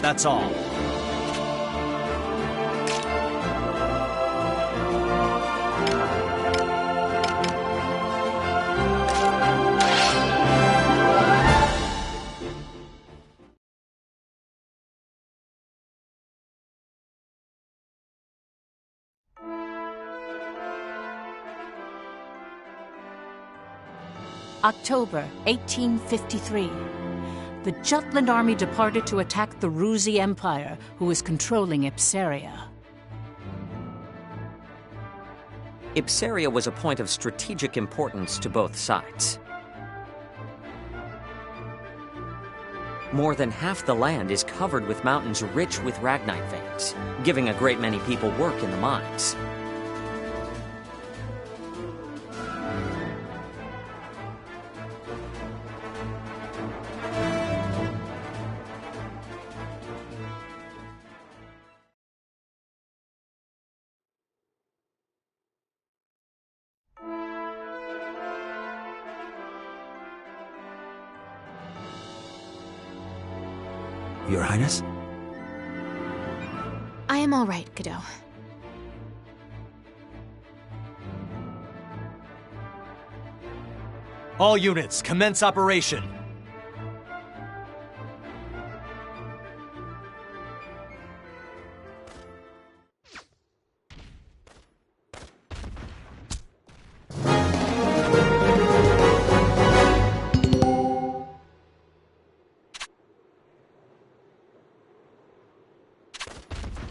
That's all. October 1853. The Jutland army departed to attack the Ruzi Empire, who was controlling Ipsaria. Ipsaria was a point of strategic importance to both sides. More than half the land is covered with mountains rich with ragnite veins, giving a great many people work in the mines. Your Highness? I am all right, Cadeau. All units, commence operation.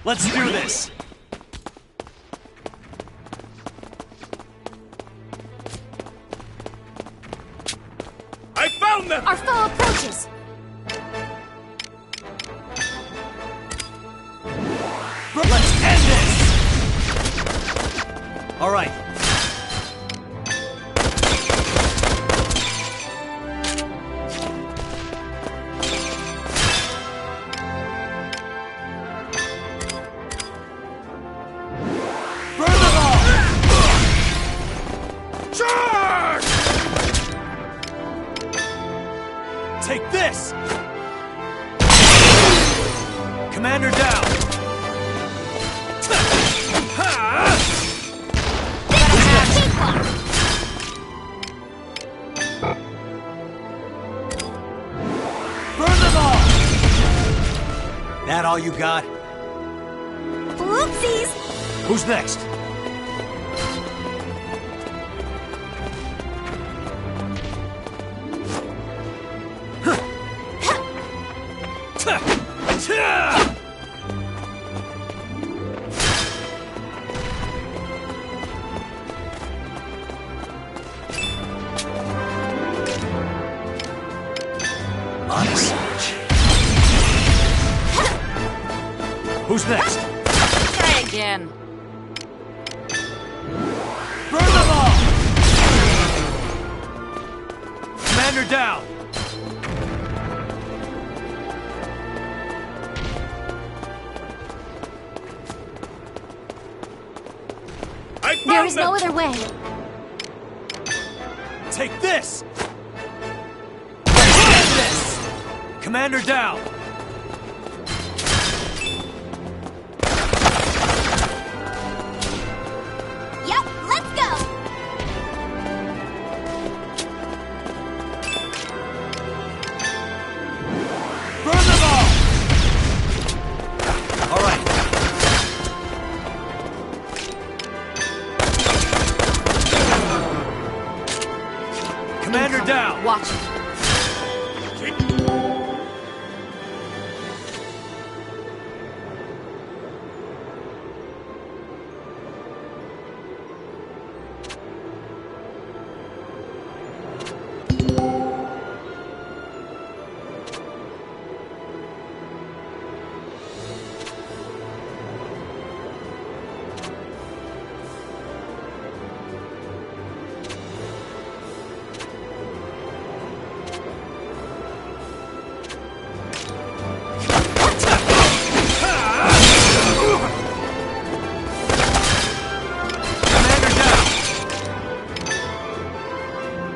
Let's do this! I found them! Our foe approaches! Let's end this! All right. Take this! Commander down! Burn them all! That all you got? Whoopsies! Who's next? Who's next? Try again. Burn them all! Commander down! There is no other way. Take this! Let's end this! Commander down!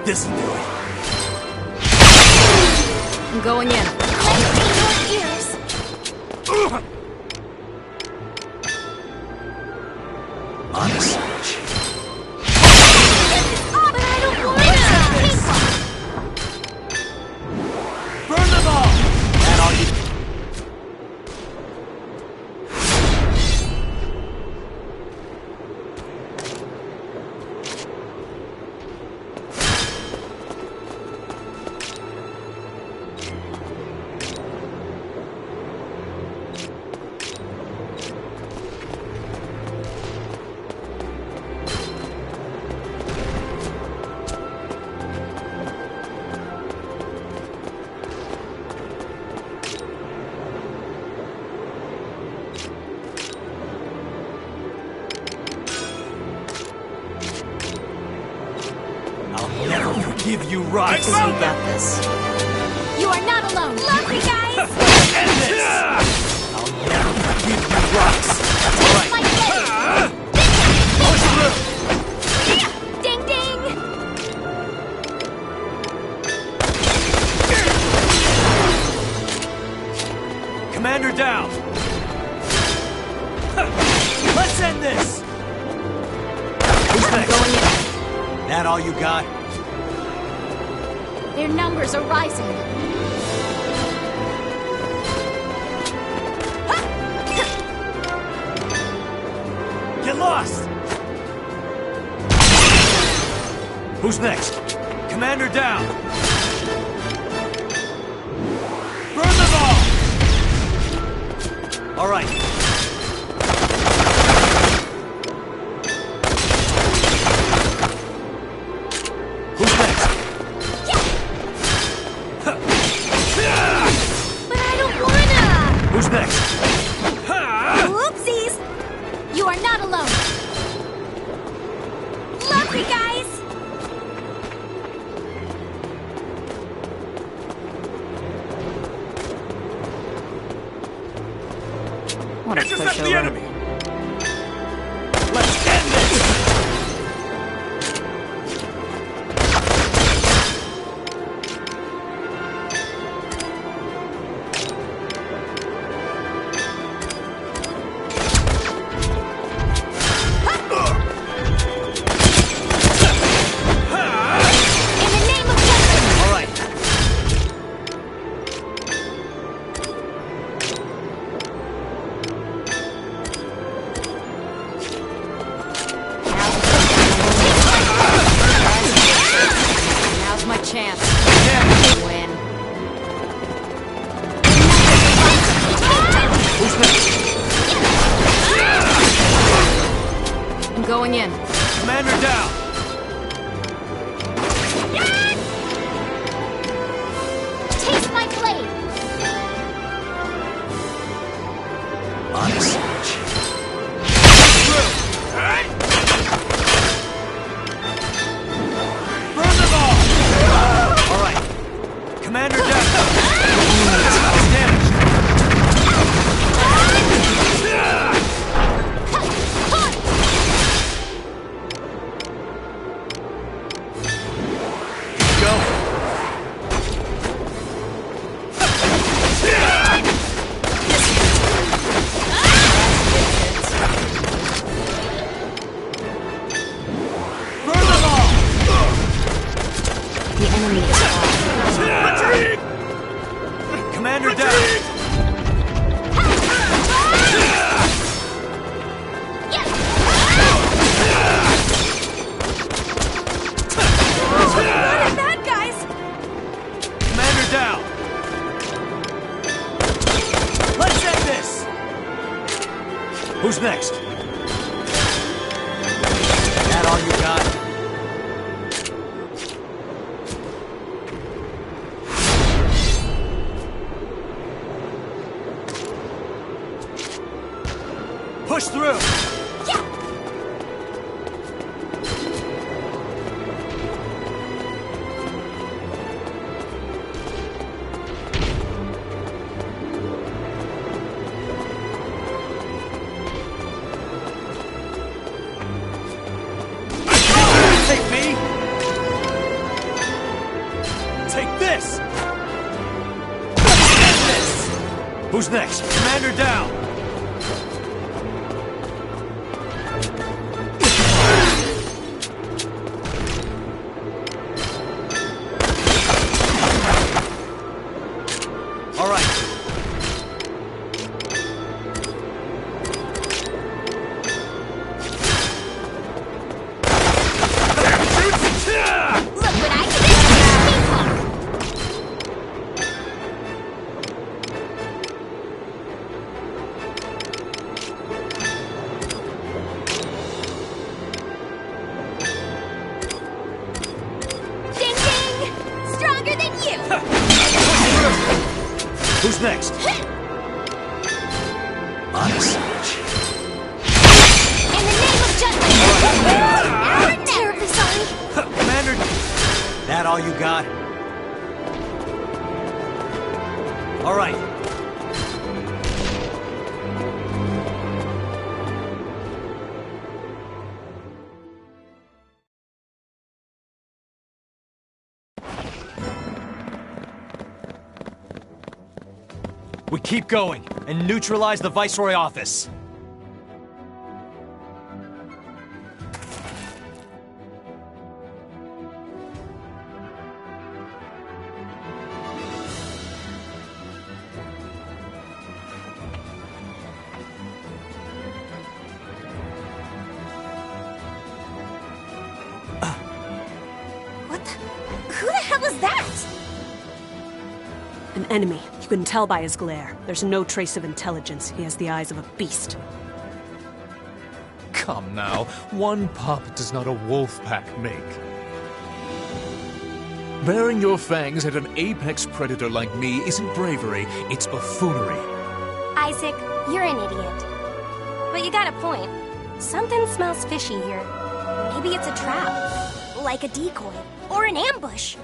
This'll do it. I'm going in. Let's see your ears. Honest. Oh, but I don't want to. Burn them all! That all you... I'll never forgive you, Rox. You got this. You are not alone. Love you guys. End this! I'll never forgive you, Rox. That's right. My blade. Push through! Ding ding. Commander down! Let's end this! Who's next? Going in. That all you got? Their numbers are rising. Get lost! Who's next? Commander down! Burn them all! All right. Who's next? But I don't wanna. Who's next? Whoopsies. You are not alone. Love you guys. What a Intercept the pushover. enemy! Let's end this! In the name of justice. All right. Now's my chance. Win. Who's next? I'm going in. Commander down! Taste my blade. Honest. Burn them all! All right. Commander down! It's damaged. Go. Burn them all! The enemy is Retreat! Commander down! What is that, guys? Commander down! Let's end this! Who's next? That all you got? Push through! Take me! Who's next? Commander down! All right. Look what I can do! Ding ding! Stronger than you! Who's next? Honest. In the name of justice! I'm terribly sorry. Commander! That all you got? All right. We keep going and neutralize the Viceroy office. Who the hell is that? An enemy. You can tell by his glare. There's no trace of intelligence. He has the eyes of a beast. Come now, one pup does not a wolf pack make. Baring your fangs at an apex predator like me isn't bravery, it's buffoonery. Isaac, you're an idiot. But you got a point. Something smells fishy here. Maybe it's a trap. Like a decoy. Or an ambush.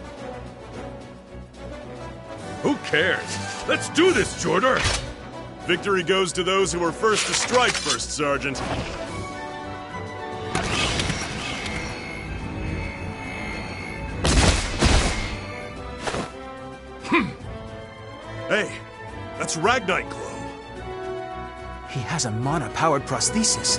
Who cares? Let's do this, Jordan! Victory goes to those who were first to strike, First Sergeant. Hey, that's Ragnite Glow. He has a mana-powered prosthesis.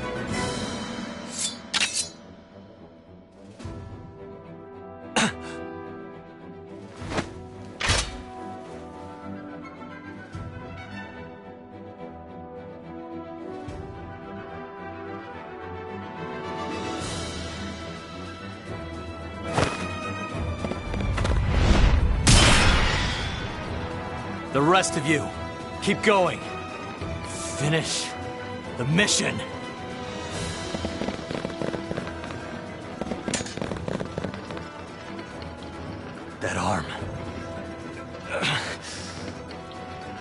The rest of you, keep going. Finish the mission. That arm.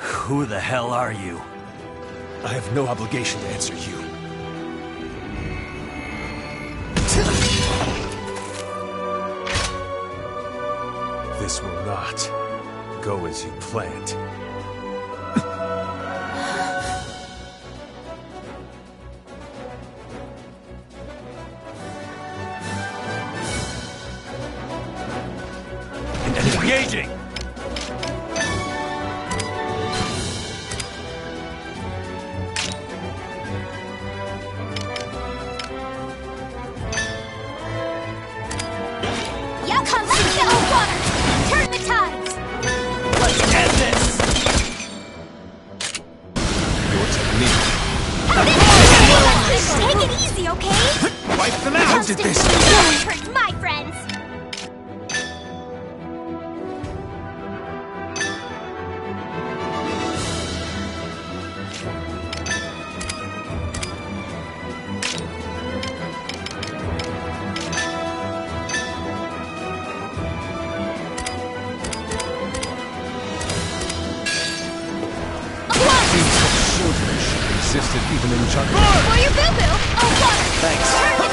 Who the hell are you? I have no obligation to answer you. This will not go as you planned. Engaging! Y'all come let's get on water! Turn the tides! Let's end this! Your technique. Take it easy, okay? Wipe them out! How did this? No one hurts my friends! Existed even in jungle. For your boo-boo! Oh, water! Thanks. Turn the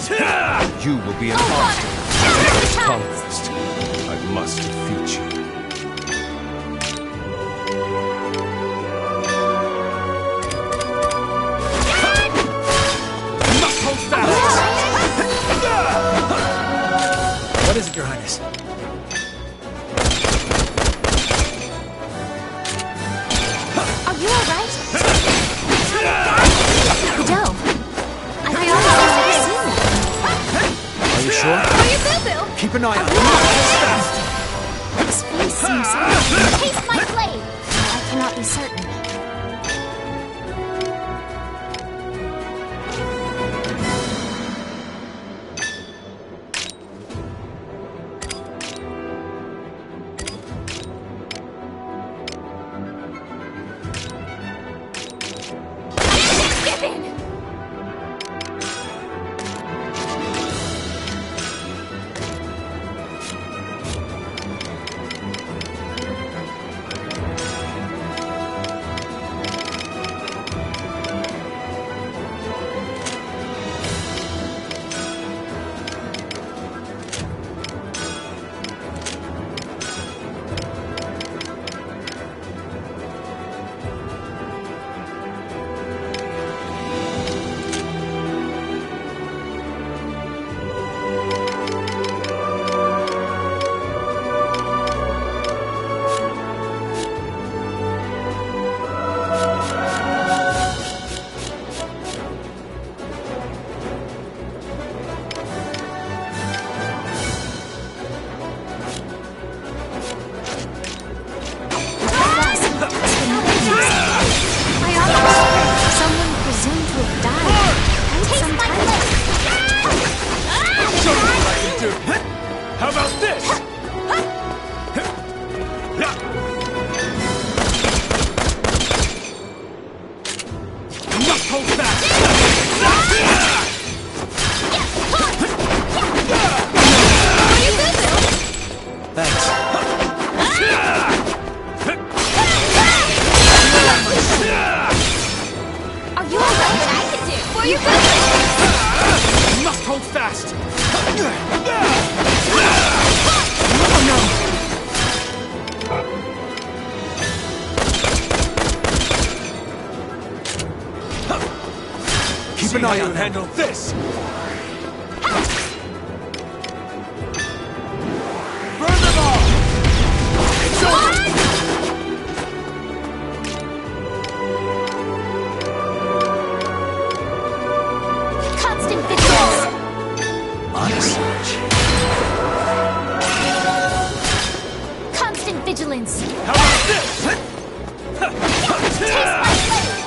tides! You will be an Oh, artist. water! Turn the tides! Conquest. I must defeat you. Must hold fast! What is it, Your Highness? Keep an eye on him. His face seems taste my blade! Though I cannot be certain. How about this? Must hold fast! Thanks. Are you alright? I can do for your good. Must hold fast! Keep an eye on him. Handle this! Burn them all! It's over! Constant vigilance. Honest. Constant vigilance. How about this? Taste my blade.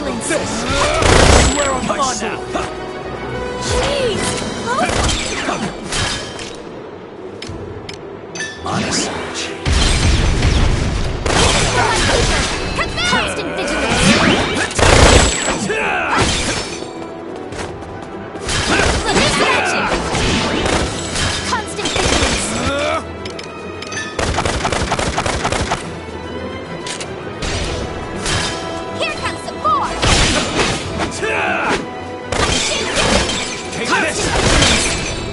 vigilance. Swear on my soul. Jeez! Honest. Constant vigilance. Constant vigilance. Here comes some more. Take this.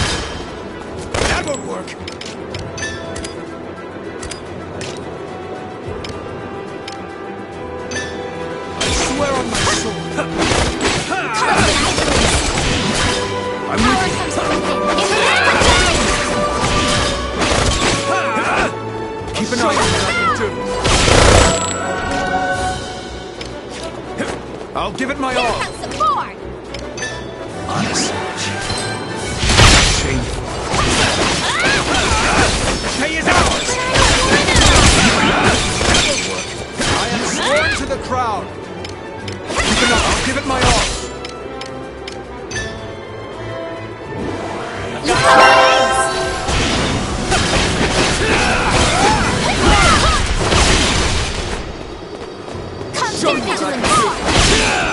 That won't work. I swear on my soul. I'm with you. Keep an eye on what I can do. I'll give it my all. Here comes some more. Honest. Shameful. The pay is ours. I am sworn to the crown. Keep an eye. I'll give it my all. Constant vigilance.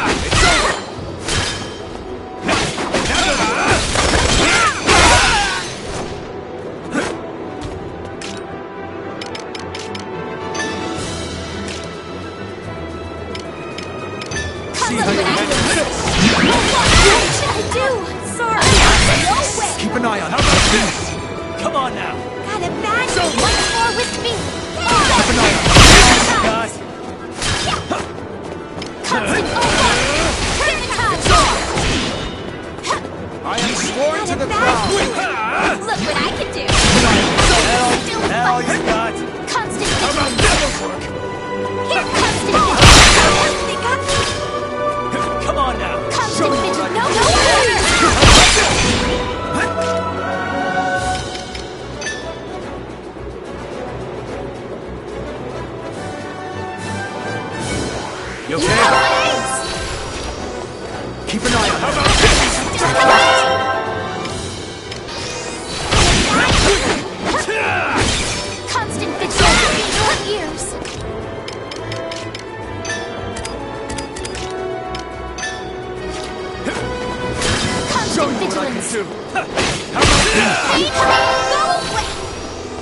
See how you handle this. What should I do? Sorry. No way. Keep an eye on. How about this? Come on now. Got a bad once more with me. Keep an eye on. Guys. Constant I am sworn to the crown. Look what I can do. Hell you got. Constant How about vigilance. that work? Here, constant vigilance. They got me. Come on now. Constant vigilance. No, You okay? Keep an eye on her. Constant vigilance in your ears. Show Constant you what I can vigilance. do. How about this? Go away.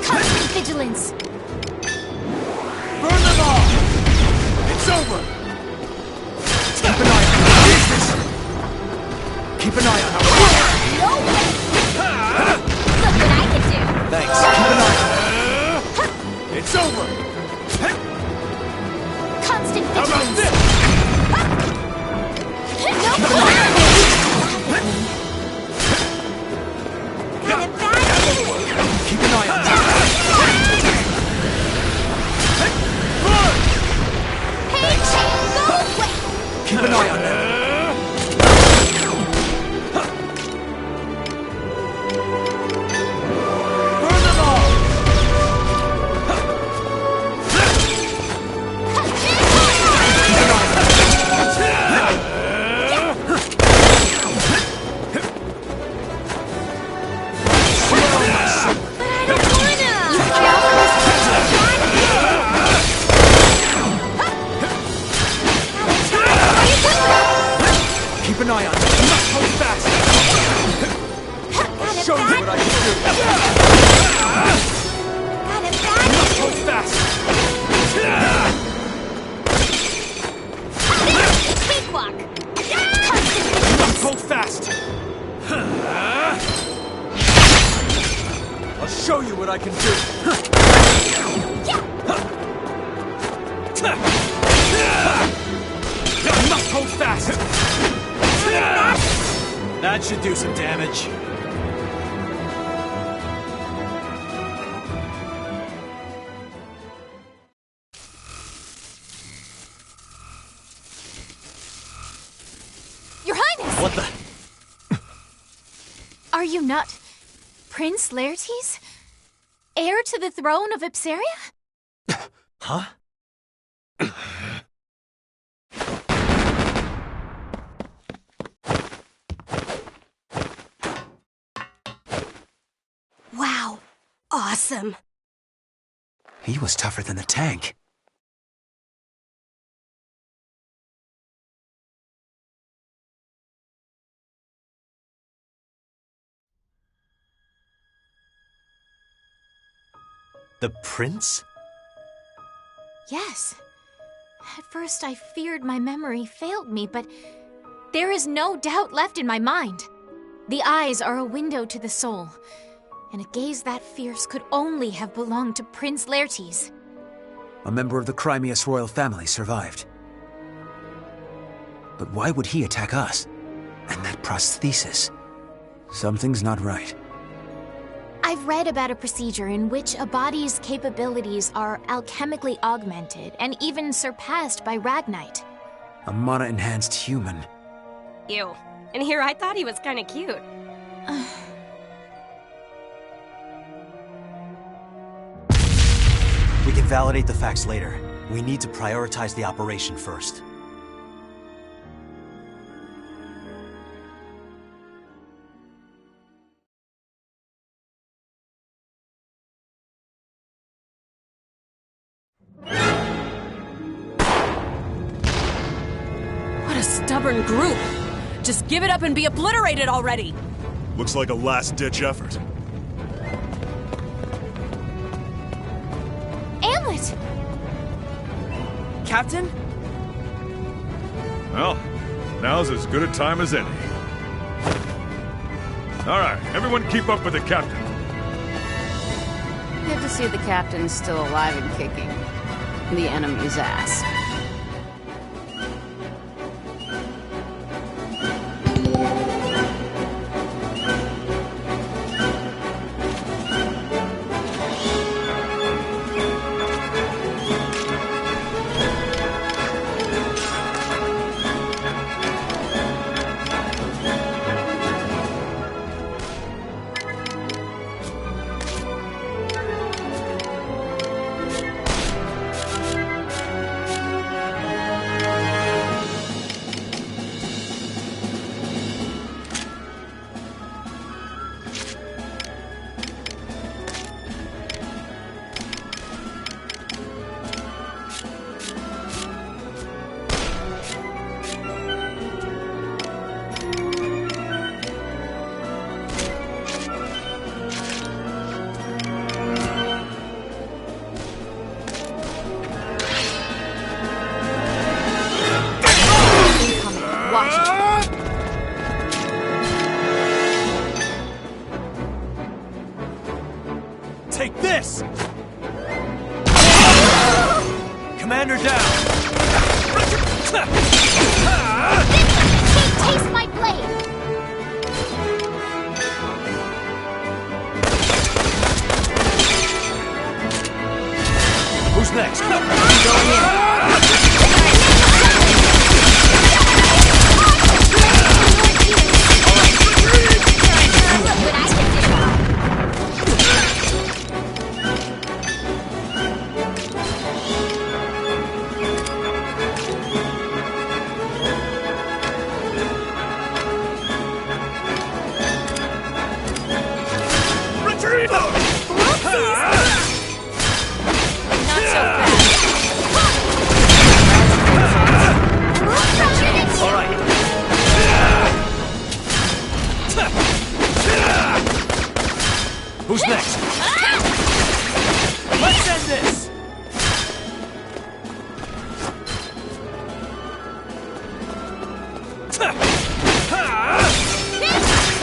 Constant vigilance. Burn them all. It's over. Keep an eye on her. Jesus. Keep an eye on her. No way. Look what I can do. Thanks. Keep an eye on her. It's over. Constant How about vigilance. this? No Keep an eye on her. Got a bad Keep an eye on her. Thanks. Go away. Keep an eye on her. Burn them all. Keep an eye on her. Swear on my soul. But I don't wanna. Keep an eye on her. You must hold fast. I'll show you what I can do. Got a You bad must hold fast. cakewalk. You must hold fast. I'll show you what I can do. You must hold fast. That should do some damage. Your Highness! What the? Are you not Prince Laertes? Heir to the throne of Ipsaria? Huh? Wow. Awesome. He was tougher than the tank. The prince? Yes. At first I feared my memory failed me, but there is no doubt left in my mind. The eyes are a window to the soul, and a gaze that fierce could only have belonged to Prince Laertes. A member of the Crimeus royal family survived. But why would he attack us? And that prosthesis? Something's not right. I've read about a procedure in which a body's capabilities are alchemically augmented and even surpassed by Ragnite. A mana-enhanced human. Ew. And here I thought he was kinda cute. We can validate the facts later. We need to prioritize the operation first. What a stubborn group! Just give it up and be obliterated already! Looks like a last-ditch effort. Amlet! Captain? Well, now's as good a time as any. All right, everyone keep up with the captain. Good to see the captain still alive and kicking the enemy's ass. Take this! Commander down! Taste my blade! Who's next? Who's next? Let's end this!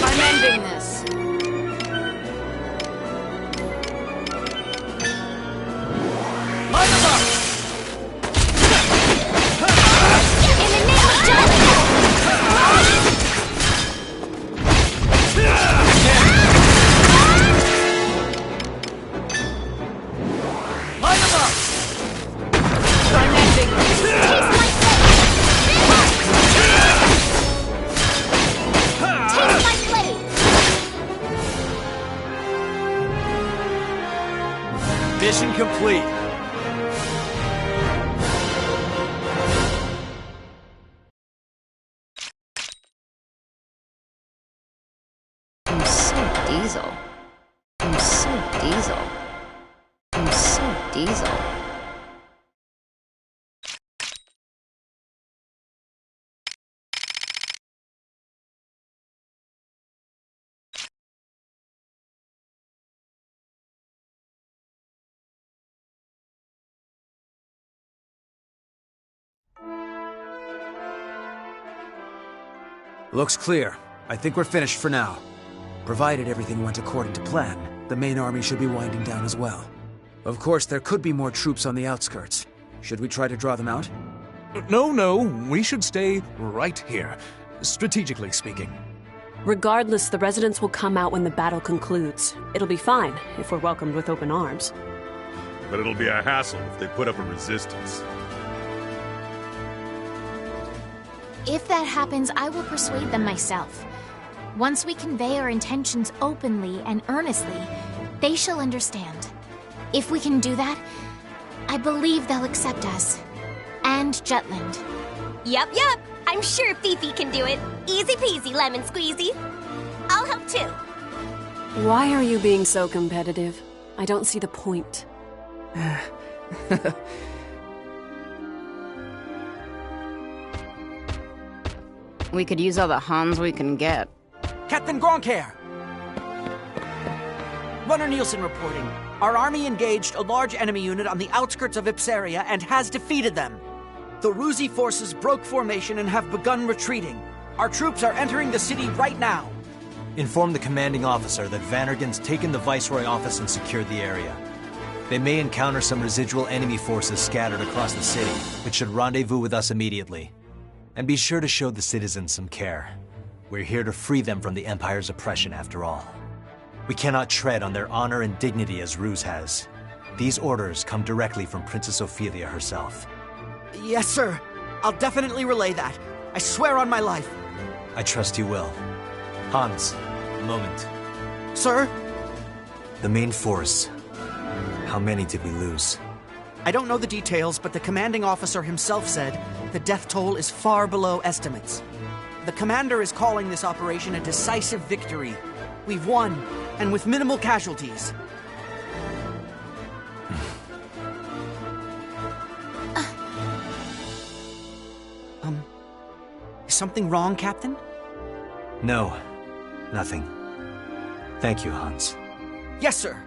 I'm ending this. Light them up! Mission complete. Looks clear. I think we're finished for now. Provided everything went according to plan, the main army should be winding down as well. Of course, there could be more troops on the outskirts. Should we try to draw them out? No, we should stay right here, strategically speaking. Regardless, the residents will come out when the battle concludes. It'll be fine if we're welcomed with open arms. But it'll be a hassle if they put up a resistance. If that happens, I will persuade them myself. Once we convey our intentions openly and earnestly, they shall understand. If we can do that, I believe they'll accept us. And Jutland. Yup. I'm sure Fifi can do it. Easy peasy, lemon squeezy. I'll help too. Why are you being so competitive? I don't see the point. We could use all the Hans we can get. Captain Gronkair! Runner Nielsen reporting. Our army engaged a large enemy unit on the outskirts of Ipsaria and has defeated them. The Ruzi forces broke formation and have begun retreating. Our troops are entering the city right now. Inform the commanding officer that Vannergan's taken the Viceroy office and secured the area. They may encounter some residual enemy forces scattered across the city, but should rendezvous with us immediately. And be sure to show the citizens some care. We're here to free them from the Empire's oppression after all. We cannot tread on their honor and dignity as Ruse has. These orders come directly from Princess Ophelia herself. Yes, sir. I'll definitely relay that. I swear on my life. I trust you will. Hans, a moment. Sir? The main force. How many did we lose? I don't know the details, but the commanding officer himself said the death toll is far below estimates. The commander is calling this operation a decisive victory. We've won, and with minimal casualties. Is something wrong, Captain? No, nothing. Thank you, Hans. Yes, sir.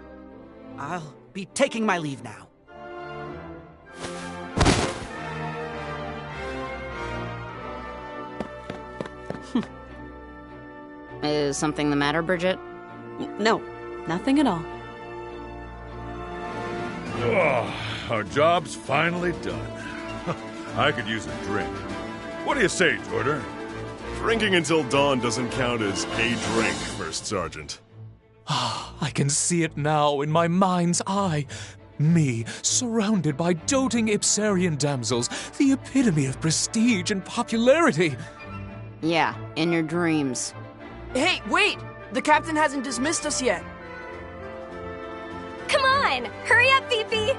I'll be taking my leave now. Is something the matter, Bridget? No, nothing at all. Oh, our job's finally done. I could use a drink. What do you say, Jordan? Drinking until dawn doesn't count as a drink, First Sergeant. I can see it now in my mind's eye. Me, surrounded by doting Ipsarian damsels, the epitome of prestige and popularity. Yeah, in your dreams. Hey, wait! The captain hasn't dismissed us yet. Come on! Hurry up, Fifi!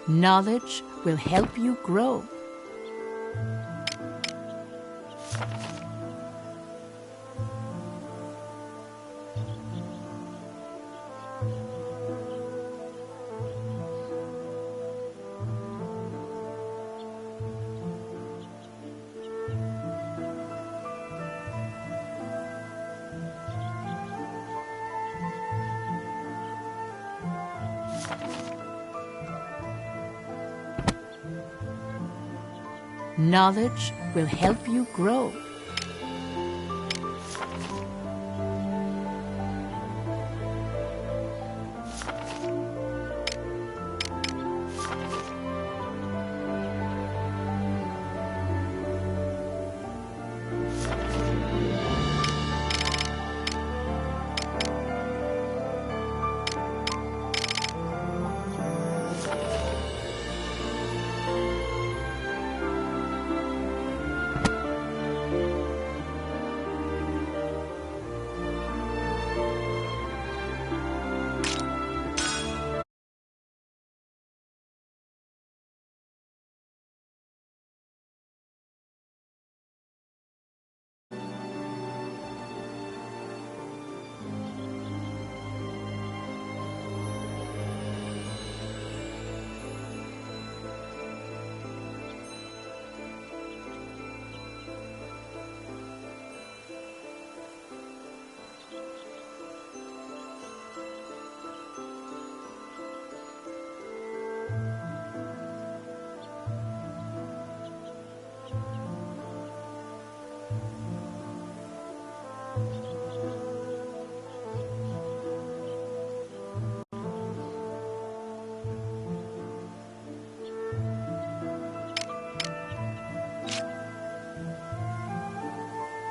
Knowledge will help you grow. Knowledge will help you grow.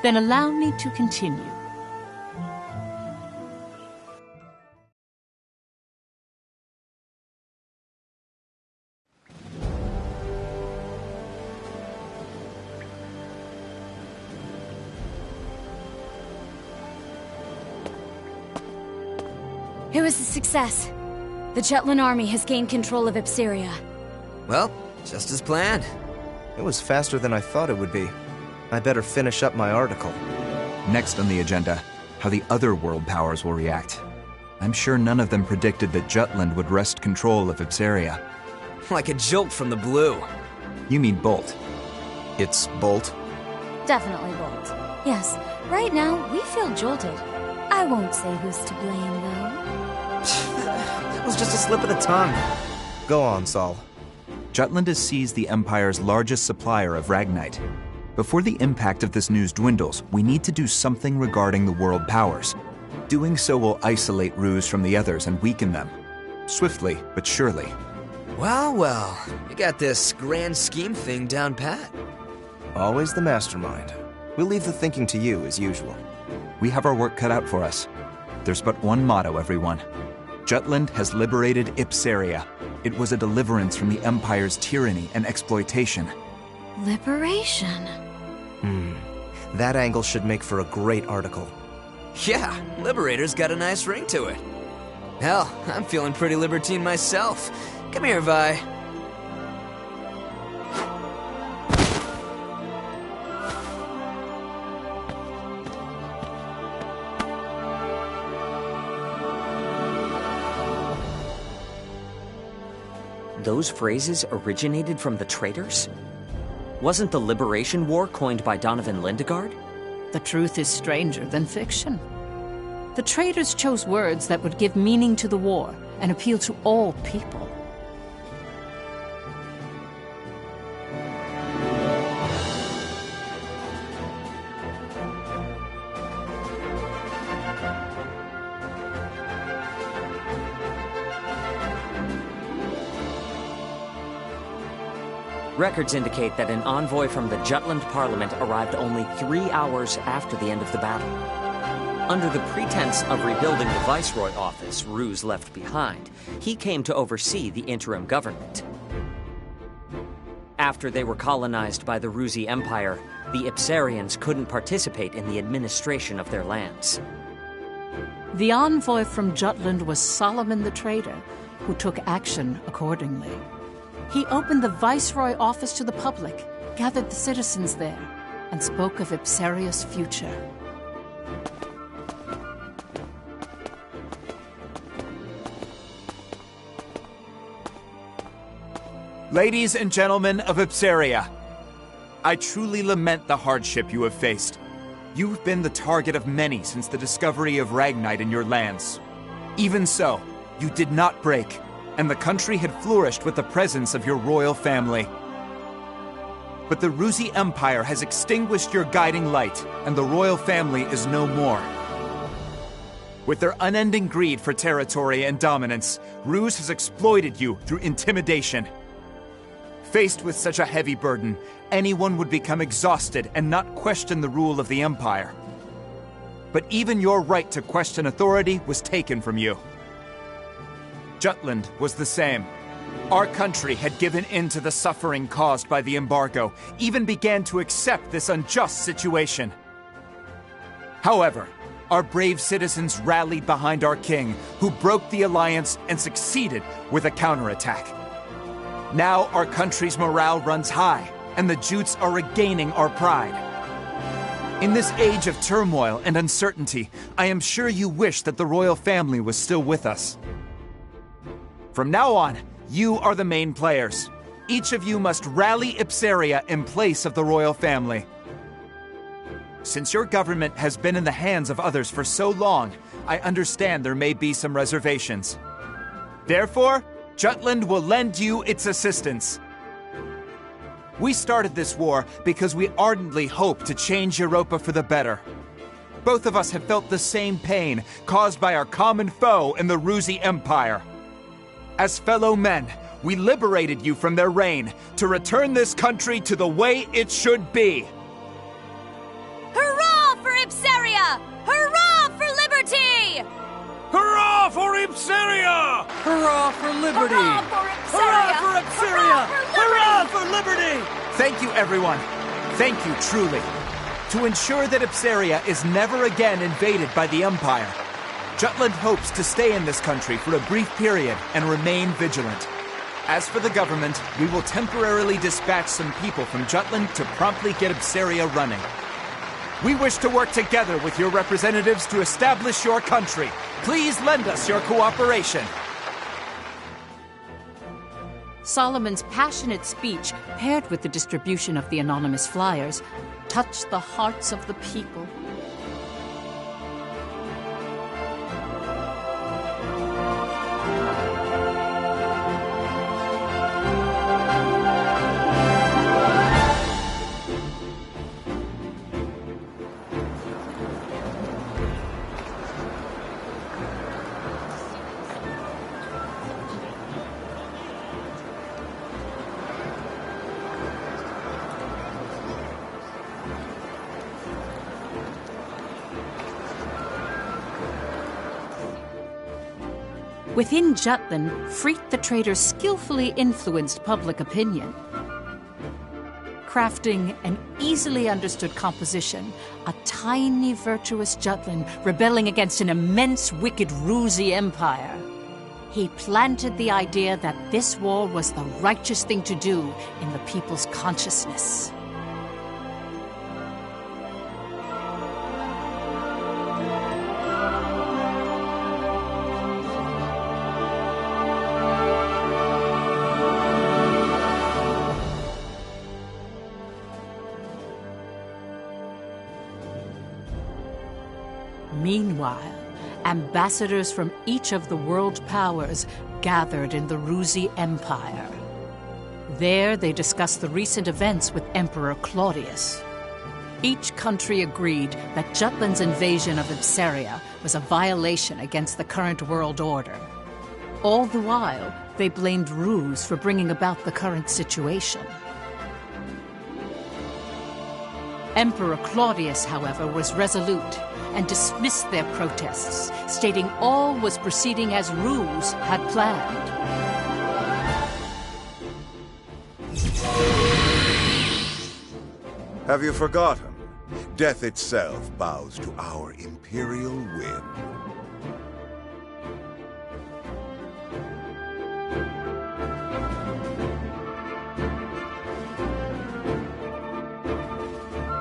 Then allow me to continue. It was a success. The Jutland army has gained control of Ipsaria. Well, just as planned. It was faster than I thought it would be. I better finish up my article. Next on the agenda, how the other world powers will react. I'm sure none of them predicted that Jutland would wrest control of Ipsaria. Like a jolt from the blue. You mean bolt. It's Bolt? Definitely Bolt. Yes, right now we feel jolted. I won't say who's to blame, though. That was just a slip of the tongue. Go on, Saul. Jutland has seized the Empire's largest supplier of Ragnite. Before the impact of this news dwindles, we need to do something regarding the world powers. Doing so will isolate Ruse from the others and weaken them. Swiftly, but surely. Well, you got this grand scheme thing down pat. Always the mastermind. We'll leave the thinking to you, as usual. We have our work cut out for us. There's but one motto, everyone. Jutland has liberated Ipsaria. It was a deliverance from the Empire's tyranny and exploitation. Liberation. That angle should make for a great article. Yeah, Liberator's got a nice ring to it. Hell, I'm feeling pretty libertine myself. Come here, Vi. Those phrases originated from the traitors? Wasn't the Liberation War coined by Donovan Lindegard? The truth is stranger than fiction. The traitors chose words that would give meaning to the war and appeal to all people. Records indicate that an envoy from the Jutland Parliament arrived only 3 hours after the end of the battle. Under the pretense of rebuilding the Viceroy office Ruse left behind, he came to oversee the interim government. After they were colonized by the Rusi Empire, the Ipsarians couldn't participate in the administration of their lands. The envoy from Jutland was Solomon the Traitor, who took action accordingly. He opened the Viceroy office to the public, gathered the citizens there, and spoke of Ipsaria's future. Ladies and gentlemen of Ipsaria, I truly lament the hardship you have faced. You've been the target of many since the discovery of Ragnite in your lands. Even so, you did not break, and the country had flourished with the presence of your royal family. But the Rusi Empire has extinguished your guiding light, and the royal family is no more. With their unending greed for territory and dominance, Ruse has exploited you through intimidation. Faced with such a heavy burden, anyone would become exhausted and not question the rule of the Empire. But even your right to question authority was taken from you. Jutland was the same. Our country had given in to the suffering caused by the embargo, even began to accept this unjust situation. However, our brave citizens rallied behind our king, who broke the alliance and succeeded with a counterattack. Now our country's morale runs high, and the Jutes are regaining our pride. In this age of turmoil and uncertainty, I am sure you wish that the royal family was still with us. From now on, you are the main players. Each of you must rally Ipsaria in place of the royal family. Since your government has been in the hands of others for so long, I understand there may be some reservations. Therefore, Jutland will lend you its assistance. We started this war because we ardently hope to change Europa for the better. Both of us have felt the same pain caused by our common foe in the Rusi Empire. As fellow men, we liberated you from their reign to return this country to the way it should be. Hurrah! Hurrah for liberty! Hurrah for Ipsaria! Hurrah for liberty! Thank you, everyone. Thank you, truly. To ensure that Ipsaria is never again invaded by the Empire, Jutland hopes to stay in this country for a brief period and remain vigilant. As for the government, we will temporarily dispatch some people from Jutland to promptly get Ipsaria running. We wish to work together with your representatives to establish your country. Please lend us your cooperation. Solomon's passionate speech, paired with the distribution of the anonymous flyers, touched the hearts of the people. Within Jutland, Frith the Traitor skillfully influenced public opinion. Crafting an easily understood composition, a tiny virtuous Jutland rebelling against an immense wicked Ruzi empire. He planted the idea that this war was the righteous thing to do in the people's consciousness. Meanwhile, ambassadors from each of the world powers gathered in the Ruzi Empire. There they discussed the recent events with Emperor Claudius. Each country agreed that Jutland's invasion of Ipsaria was a violation against the current world order. All the while, they blamed Ruse for bringing about the current situation. Emperor Claudius, however, was resolute and dismissed their protests, stating all was proceeding as Ruse had planned. Have you forgotten? Death itself bows to our imperial whim.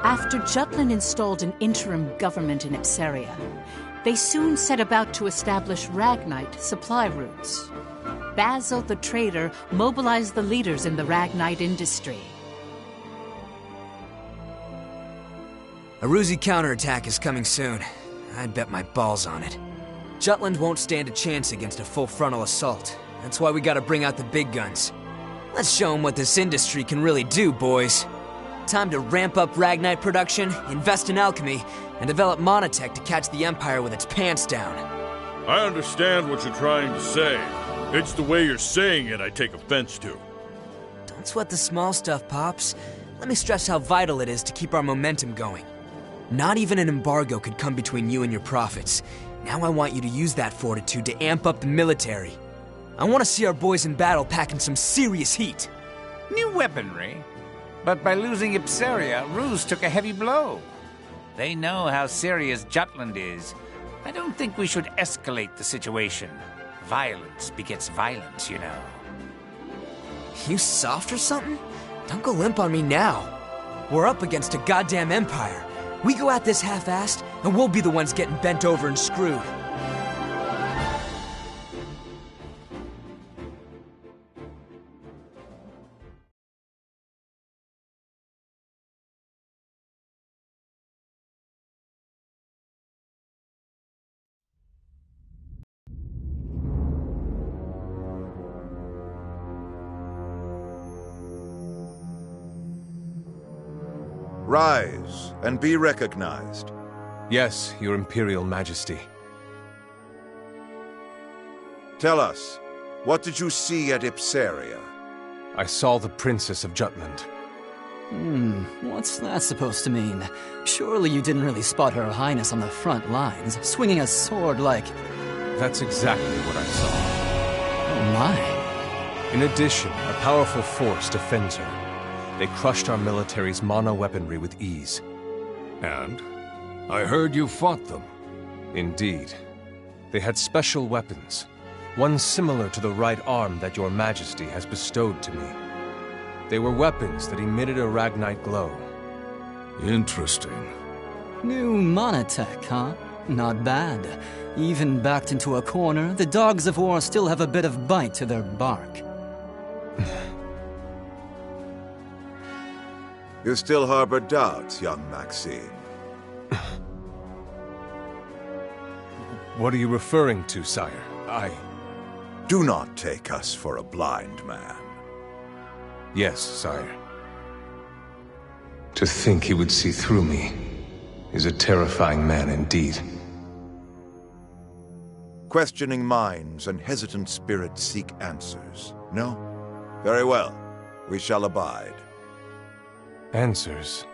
After Jutland installed an interim government in Ipsaria, they soon set about to establish Ragnite supply routes. Basil the Traitor mobilized the leaders in the Ragnite industry. A Ruzi counterattack is coming soon. I'd bet my balls on it. Jutland won't stand a chance against a full frontal assault. That's why we gotta bring out the big guns. Let's show them what this industry can really do, boys. Time to ramp up Ragnite production, invest in alchemy, and develop monotech to catch the Empire with its pants down. I understand what you're trying to say. It's the way you're saying it I take offense to. Don't sweat the small stuff, Pops. Let me stress how vital it is to keep our momentum going. Not even an embargo could come between you and your profits. Now I want you to use that fortitude to amp up the military. I want to see our boys in battle packing some serious heat. New weaponry? But by losing Ipsaria, Ruse took a heavy blow. They know how serious Jutland is. I don't think we should escalate the situation. Violence begets violence, you know. You soft or something? Don't go limp on me now. We're up against a goddamn empire. We go at this half-assed, and we'll be the ones getting bent over and screwed. Rise and be recognized. Yes, Your Imperial Majesty. Tell us, what did you see at Ipsaria? I saw the Princess of Jutland. What's that supposed to mean? Surely you didn't really spot Her Highness on the front lines, swinging a sword like... That's exactly what I saw. Oh my. In addition, a powerful force defends her. They crushed our military's mono-weaponry with ease. And? I heard you fought them. Indeed. They had special weapons, one similar to the right arm that your majesty has bestowed to me. They were weapons that emitted a Ragnite glow. Interesting. New monotech, huh? Not bad. Even backed into a corner, the dogs of war still have a bit of bite to their bark. You still harbor doubts, young Maxime. What are you referring to, sire? Do not take us for a blind man. Yes, sire. To think he would see through me is a terrifying man indeed. Questioning minds and hesitant spirits seek answers. No? Very well. We shall abide. Answers?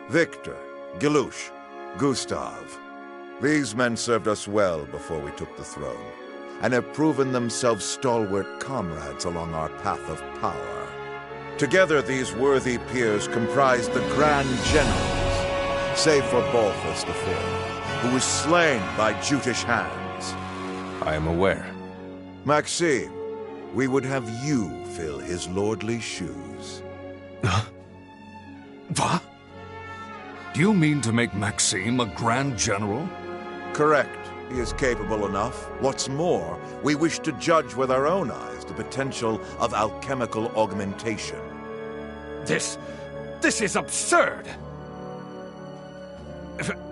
Victor, Gelouche, Gustav. These men served us well before we took the throne, and have proven themselves stalwart comrades along our path of power. Together, these worthy peers comprise the Grand Generals, save for Balthus IV, who was slain by Jutish hands. I am aware. Maxime, we would have you fill his lordly shoes. What? Do you mean to make Maxime a Grand General? Correct. He is capable enough. What's more, we wish to judge with our own eyes the potential of alchemical augmentation. This is absurd!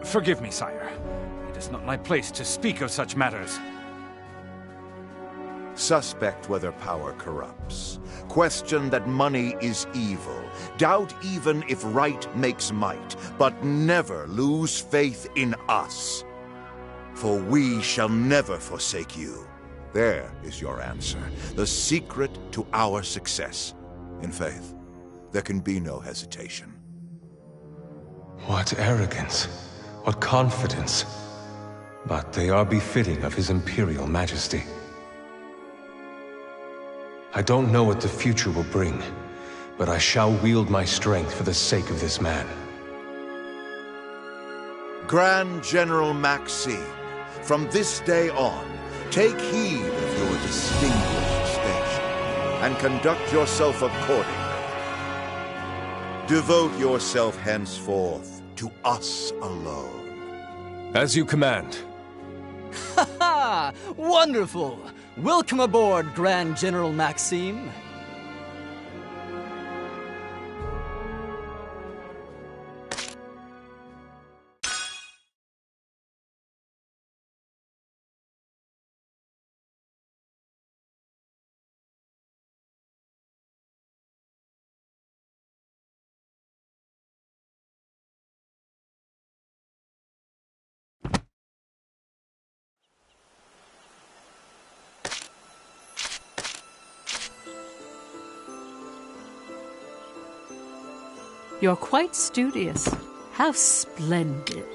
Forgive me, sire. It is not my place to speak of such matters. Suspect whether power corrupts. Question that money is evil. Doubt even if right makes might. But never lose faith in us. For we shall never forsake you. There is your answer. The secret to our success. In faith, there can be no hesitation. What arrogance, what confidence. But they are befitting of His Imperial Majesty. I don't know what the future will bring, but I shall wield my strength for the sake of this man. Grand General Maxime, from this day on, take heed of your distinguished station, and conduct yourself accordingly. Devote yourself henceforth to us alone. As you command. Ha ha! Wonderful! Welcome aboard, Grand General Maxime. You're quite studious. How splendid.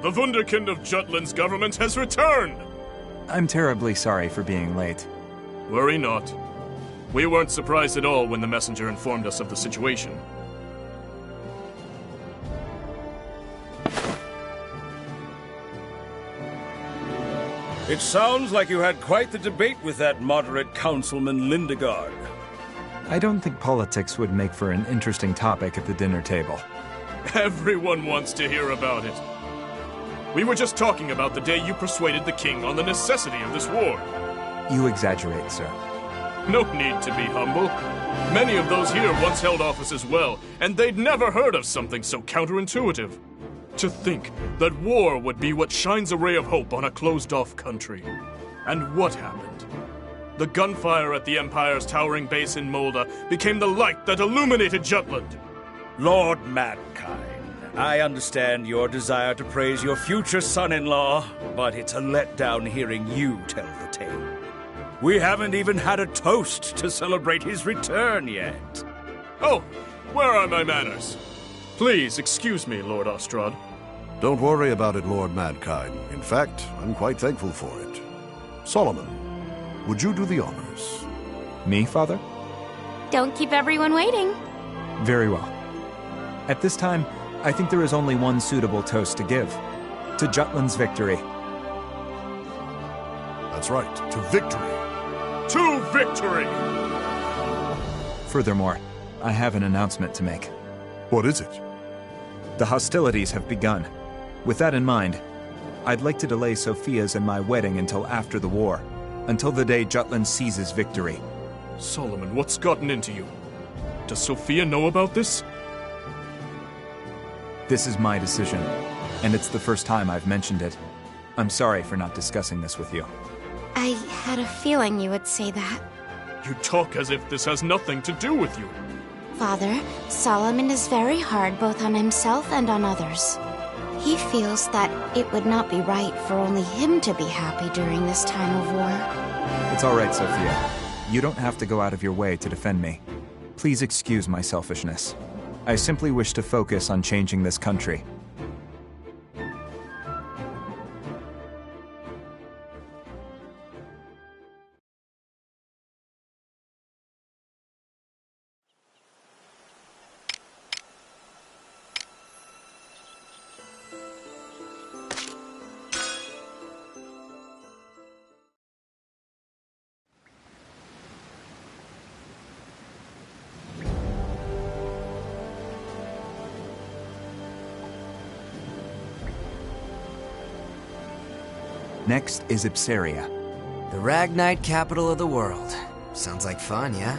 The Wunderkind of Jutland's government has returned! I'm terribly sorry for being late. Worry not. We weren't surprised at all when the messenger informed us of the situation. It sounds like you had quite the debate with that moderate Councilman Lindegard. I don't think politics would make for an interesting topic at the dinner table. Everyone wants to hear about it. We were just talking about the day you persuaded the king on the necessity of this war. You exaggerate, sir. No need to be humble. Many of those here once held office as well, and they'd never heard of something so counterintuitive. To think that war would be what shines a ray of hope on a closed-off country. And what happened? The gunfire at the Empire's towering base in Molda became the light that illuminated Jutland. Lord Mankind, I understand your desire to praise your future son-in-law, but it's a letdown hearing you tell the tale. We haven't even had a toast to celebrate his return yet. Oh, where are my manners? Please excuse me, Lord Ostrad. Don't worry about it, Lord Mankind. In fact, I'm quite thankful for it. Solomon, would you do the honors? Me, Father? Don't keep everyone waiting. Very well. At this time, I think there is only one suitable toast to give. To Jutland's victory. That's right, to victory. To victory! Furthermore, I have an announcement to make. What is it? The hostilities have begun. With that in mind, I'd like to delay Sophia's and my wedding until after the war. Until the day Jutland seizes victory. Solomon, what's gotten into you? Does Sophia know about this? This is my decision, and it's the first time I've mentioned it. I'm sorry for not discussing this with you. I had a feeling you would say that. You talk as if this has nothing to do with you. Father, Solomon is very hard both on himself and on others. He feels that it would not be right for only him to be happy during this time of war. It's all right, Sophia. You don't have to go out of your way to defend me. Please excuse my selfishness. I simply wish to focus on changing this country. Next is Ipsaria. The Ragnite capital of the world. Sounds like fun, yeah?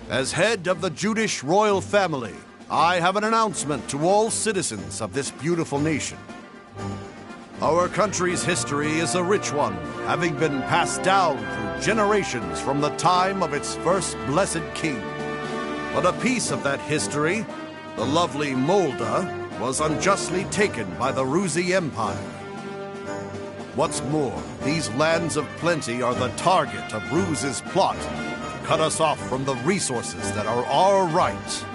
As head of the Judish royal family, I have an announcement to all citizens of this beautiful nation. Our country's history is a rich one, having been passed down through generations from the time of its first blessed king. But a piece of that history, the lovely Molda, was unjustly taken by the Ruzi Empire. What's more, these lands of plenty are the target of Ruz's plot to cut us off from the resources that are our right.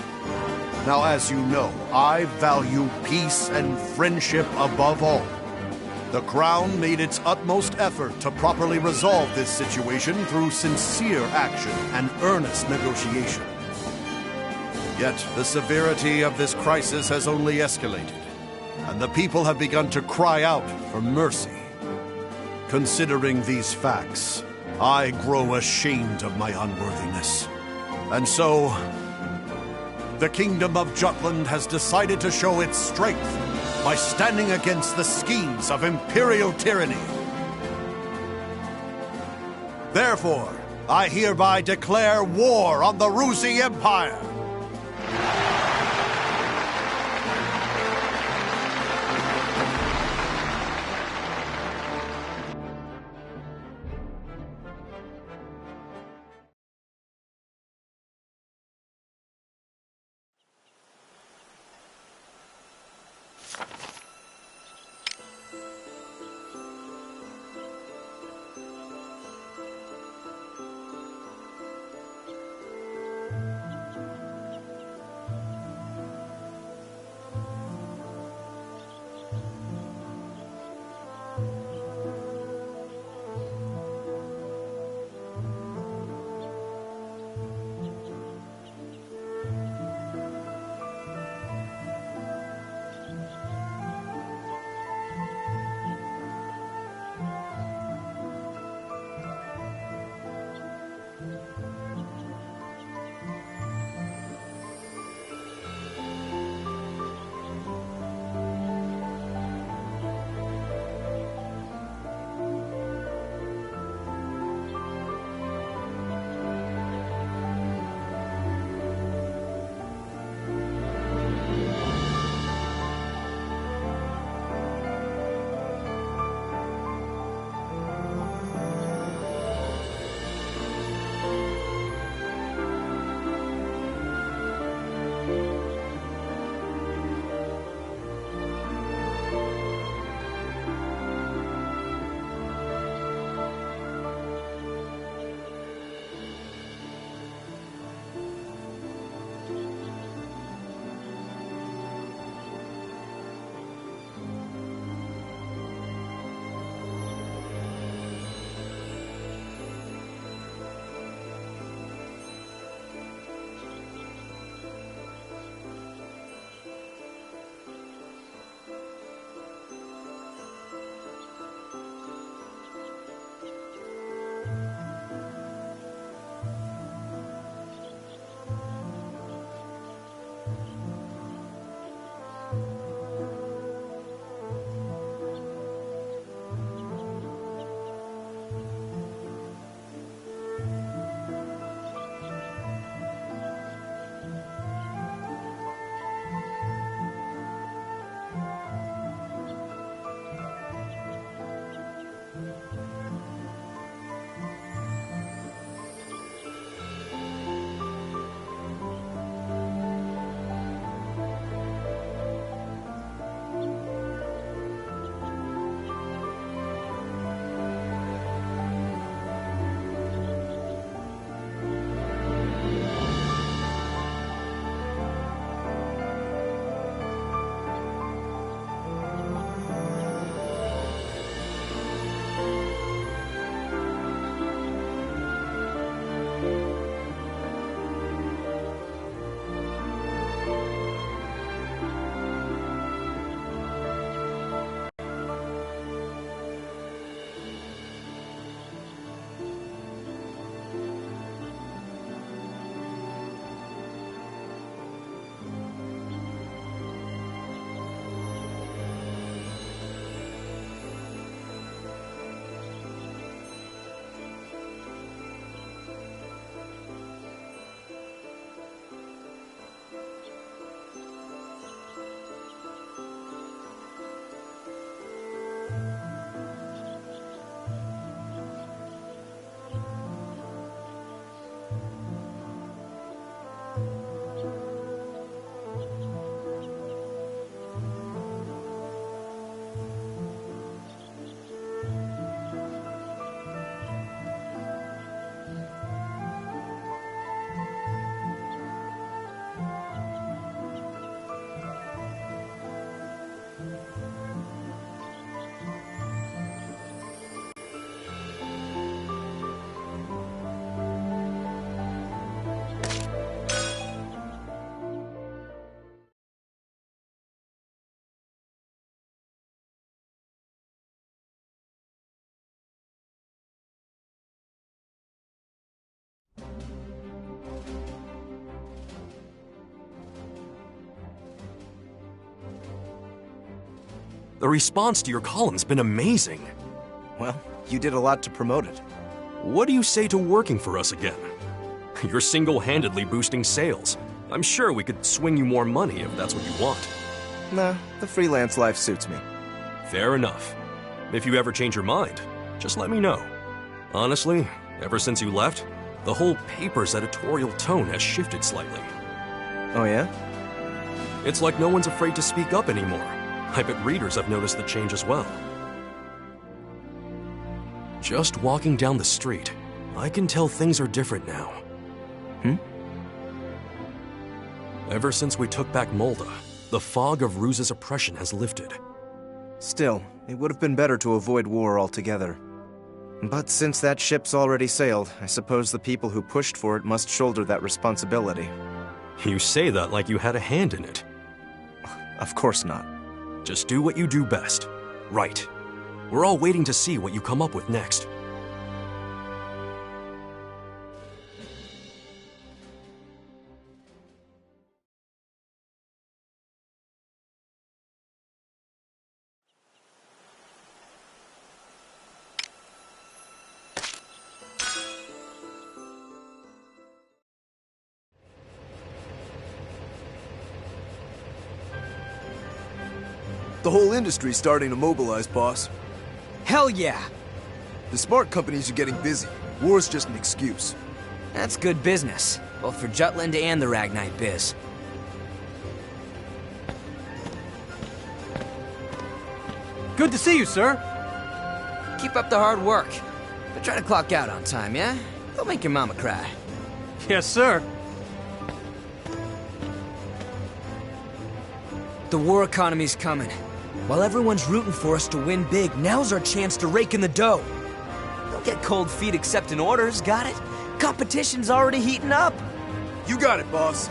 Now, as you know, I value peace and friendship above all. The Crown made its utmost effort to properly resolve this situation through sincere action and earnest negotiation. Yet, the severity of this crisis has only escalated, and the people have begun to cry out for mercy. Considering these facts, I grow ashamed of my unworthiness. And so, the Kingdom of Jutland has decided to show its strength by standing against the schemes of imperial tyranny. Therefore, I hereby declare war on the Ruzi Empire. The response to your column's been amazing. Well, you did a lot to promote it. What do you say to working for us again? You're single-handedly boosting sales. I'm sure we could swing you more money if that's what you want. Nah, the freelance life suits me. Fair enough. If you ever change your mind, just let me know. Honestly, ever since you left, the whole paper's editorial tone has shifted slightly. Oh yeah? It's like no one's afraid to speak up anymore. I bet readers have noticed the change as well. Just walking down the street, I can tell things are different now. Ever since we took back Molda, the fog of Ruse's oppression has lifted. Still, it would have been better to avoid war altogether. But since that ship's already sailed, I suppose the people who pushed for it must shoulder that responsibility. You say that like you had a hand in it. Of course not. Just do what you do best. Right. We're all waiting to see what you come up with next. The whole industry's starting to mobilize, boss. Hell yeah! The smart companies are getting busy. War's just an excuse. That's good business, both for Jutland and the Ragnite biz. Good to see you, sir. Keep up the hard work. But try to clock out on time, yeah? Don't make your mama cry. Yes, sir. The war economy's coming. While everyone's rooting for us to win big, now's our chance to rake in the dough. Don't get cold feet accepting orders, got it? Competition's already heating up. You got it, boss.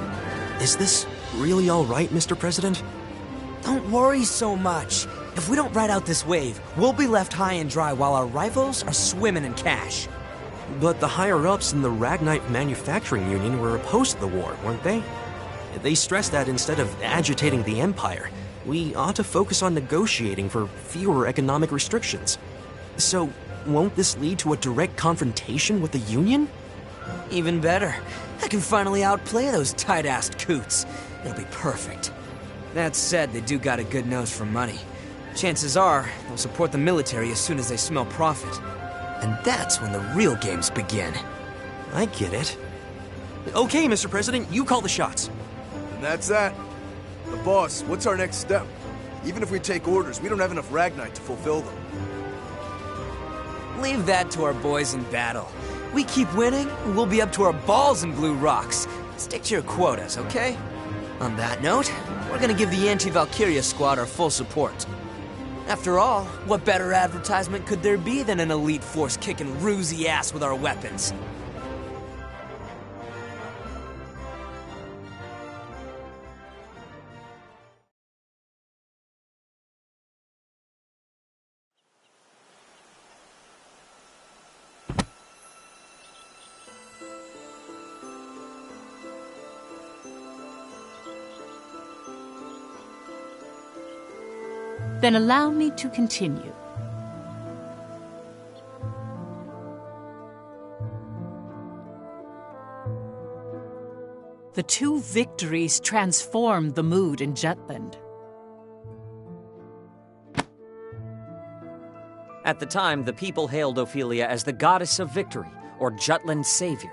Is this really all right, Mr. President? Don't worry so much. If we don't ride out this wave, we'll be left high and dry while our rivals are swimming in cash. But the higher-ups in the Ragnite Manufacturing Union were opposed to the war, weren't they? They stressed that instead of agitating the Empire, we ought to focus on negotiating for fewer economic restrictions. So, won't this lead to a direct confrontation with the Union? Even better. I can finally outplay those tight-assed coots. It'll be perfect. That said, they do got a good nose for money. Chances are, they'll support the military as soon as they smell profit. And that's when the real games begin. I get it. Okay, Mr. President, you call the shots. And that's that. But boss, what's our next step? Even if we take orders, we don't have enough Ragnite to fulfill them. Leave that to our boys in battle. We keep winning, and we'll be up to our balls in blue rocks. Stick to your quotas, okay? On that note, we're gonna give the anti-Valkyria squad our full support. After all, what better advertisement could there be than an elite force kicking Rusey ass with our weapons? Then allow me to continue. The two victories transformed the mood in Jutland. At the time, the people hailed Ophelia as the goddess of victory, or Jutland's savior.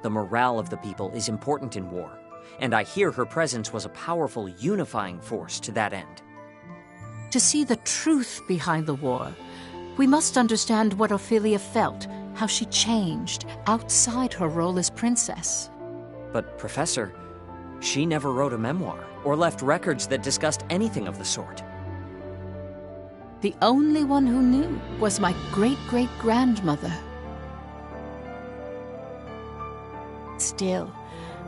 The morale of the people is important in war, and I hear her presence was a powerful unifying force to that end. To see the truth behind the war, we must understand what Ophelia felt, how she changed outside her role as princess. But, Professor, she never wrote a memoir or left records that discussed anything of the sort. The only one who knew was my great-great-grandmother. Still,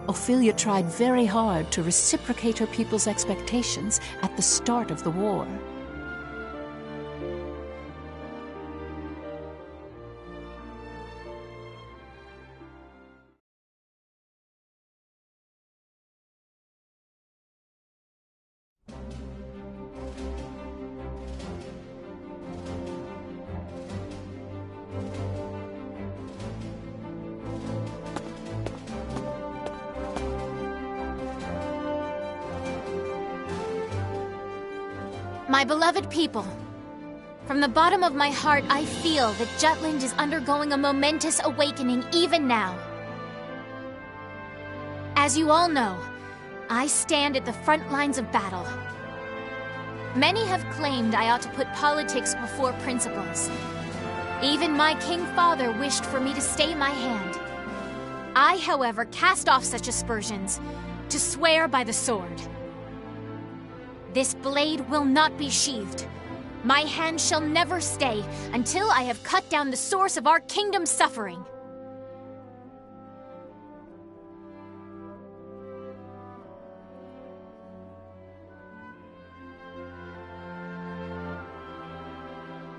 Ophelia tried very hard to reciprocate her people's expectations at the start of the war. My beloved people, from the bottom of my heart, I feel that Jutland is undergoing a momentous awakening even now. As you all know, I stand at the front lines of battle. Many have claimed I ought to put politics before principles. Even my king father wished for me to stay my hand. I, however, cast off such aspersions to swear by the sword. This blade will not be sheathed. My hand shall never stay until I have cut down the source of our kingdom's suffering.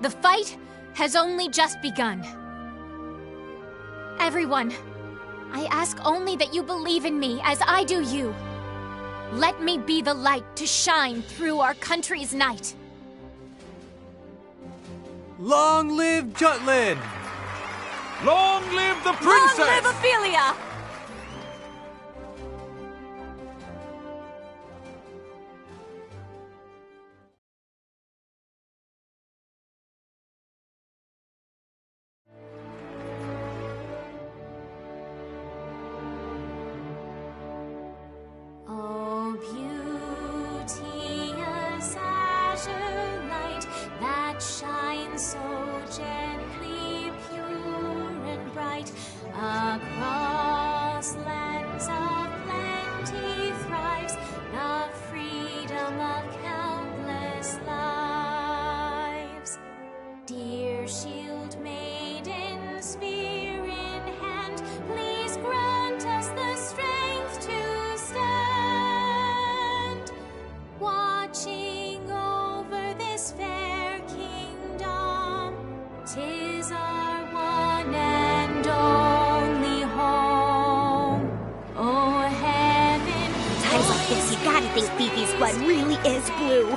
The fight has only just begun. Everyone, I ask only that you believe in me as I do you. Let me be the light to shine through our country's night. Long live Jutland! Long live the princess! Long live Ophelia! Oh, beauteous azure light that shines so gently, pure and bright, across lands of plenty thrives the freedom of countless lives. Dear shield maiden, spear in hand, please grant us the strength to stand, watching over this fair kingdom. 'Tis our one and only home. Oh, heaven. Times like this, you gotta think Fifi's blood really is blue.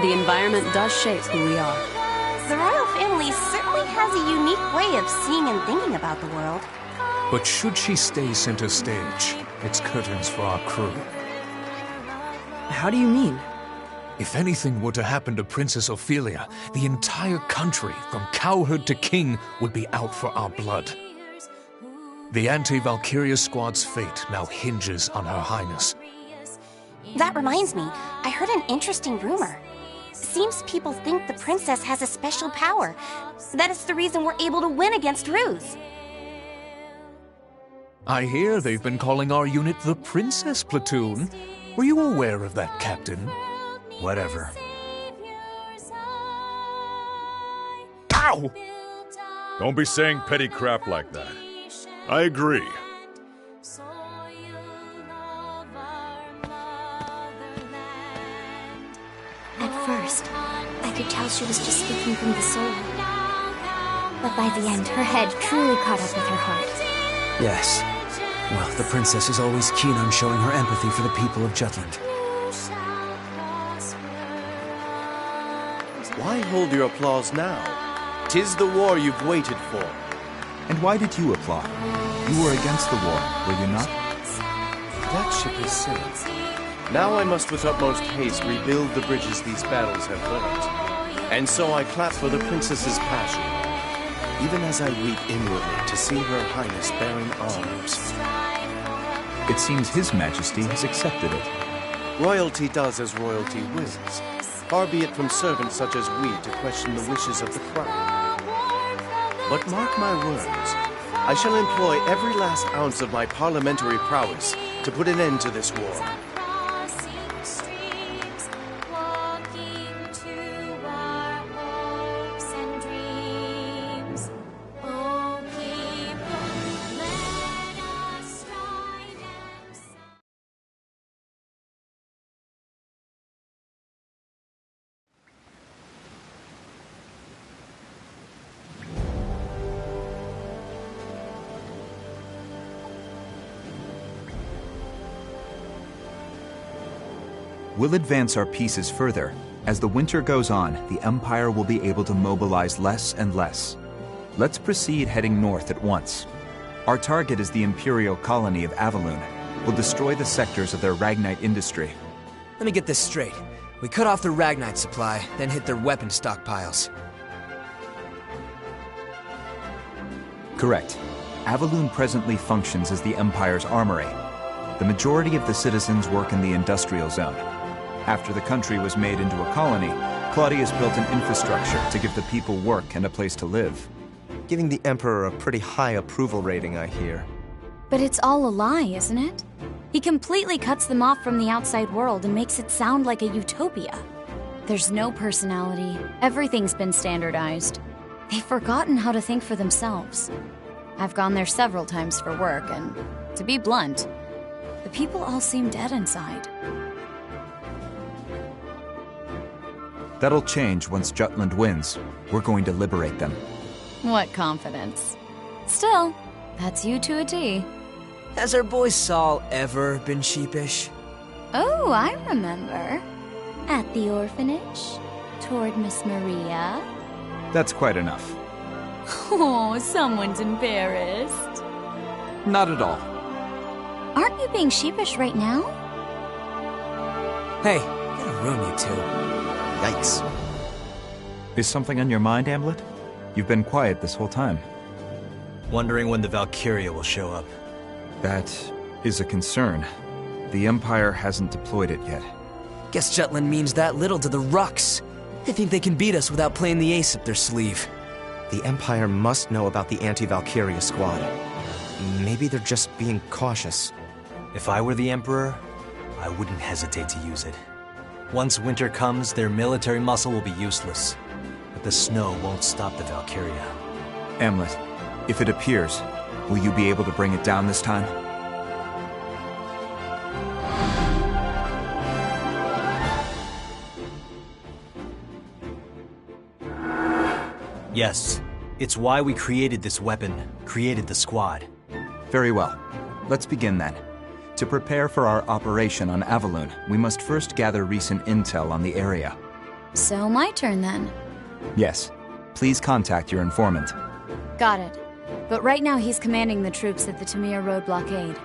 The environment does shape who we are. The royal family certainly has a unique way of seeing and thinking about the world. But should she stay center stage, it's curtains for our crew. How do you mean? If anything were to happen to Princess Ophelia, the entire country, from cowherd to king, would be out for our blood. The anti-Valkyria squad's fate now hinges on Her Highness. That reminds me, I heard an interesting rumor. Seems people think the princess has a special power. That is the reason we're able to win against Ruse. I hear they've been calling our unit the Princess Platoon. Were you aware of that, Captain? Whatever. Ow! Don't be saying petty crap like that. I agree. At first, I could tell she was just speaking from the soul. But by the end, her head truly caught up with her heart. Yes. Well, the princess is always keen on showing her empathy for the people of Jutland. Why hold your applause now? 'Tis the war you've waited for. And why did you applaud? You were against the war, were you not? That ship is sailed. Now I must with utmost haste rebuild the bridges these battles have burnt. And so I clap for the princess's passion, even as I weep inwardly to see Her Highness bearing arms. It seems His Majesty has accepted it. Royalty does as royalty wills. Far be it from servants such as we to question the wishes of the crown. But mark my words, I shall employ every last ounce of my parliamentary prowess to put an end to this war. We'll advance our pieces further. As the winter goes on, the Empire will be able to mobilize less and less. Let's proceed heading north at once. Our target is the Imperial colony of Avaloon. We'll destroy the sectors of their Ragnite industry. Let me get this straight. We cut off their Ragnite supply, then hit their weapon stockpiles. Correct. Avaloon presently functions as the Empire's armory. The majority of the citizens work in the industrial zone. After the country was made into a colony, Claudius built an infrastructure to give the people work and a place to live. Giving the Emperor a pretty high approval rating, I hear. But it's all a lie, isn't it? He completely cuts them off from the outside world and makes it sound like a utopia. There's no personality. Everything's been standardized. They've forgotten how to think for themselves. I've gone there several times for work, and to be blunt, the people all seem dead inside. That'll change once Jutland wins. We're going to liberate them. What confidence. Still, that's you to a T. Has our boy Saul ever been sheepish? Oh, I remember. At the orphanage, toward Miss Maria. That's quite enough. Oh, someone's embarrassed. Not at all. Aren't you being sheepish right now? Hey, get a room, you two. Yikes. Is something on your mind, Amlet? You've been quiet this whole time. Wondering when the Valkyria will show up. That is a concern. The Empire hasn't deployed it yet. Guess Jutland means that little to the Rux. They think they can beat us without playing the ace up their sleeve. The Empire must know about the anti-Valkyria squad. Maybe they're just being cautious. If I were the Emperor, I wouldn't hesitate to use it. Once winter comes, their military muscle will be useless. But the snow won't stop the Valkyria. Amlet, if it appears, will you be able to bring it down this time? Yes. It's why we created this weapon, created the squad. Very well. Let's begin then. To prepare for our operation on Avaloon, we must first gather recent intel on the area. So my turn then. Yes. Please contact your informant. Got it. But right now he's commanding the troops at the Tamir Road blockade.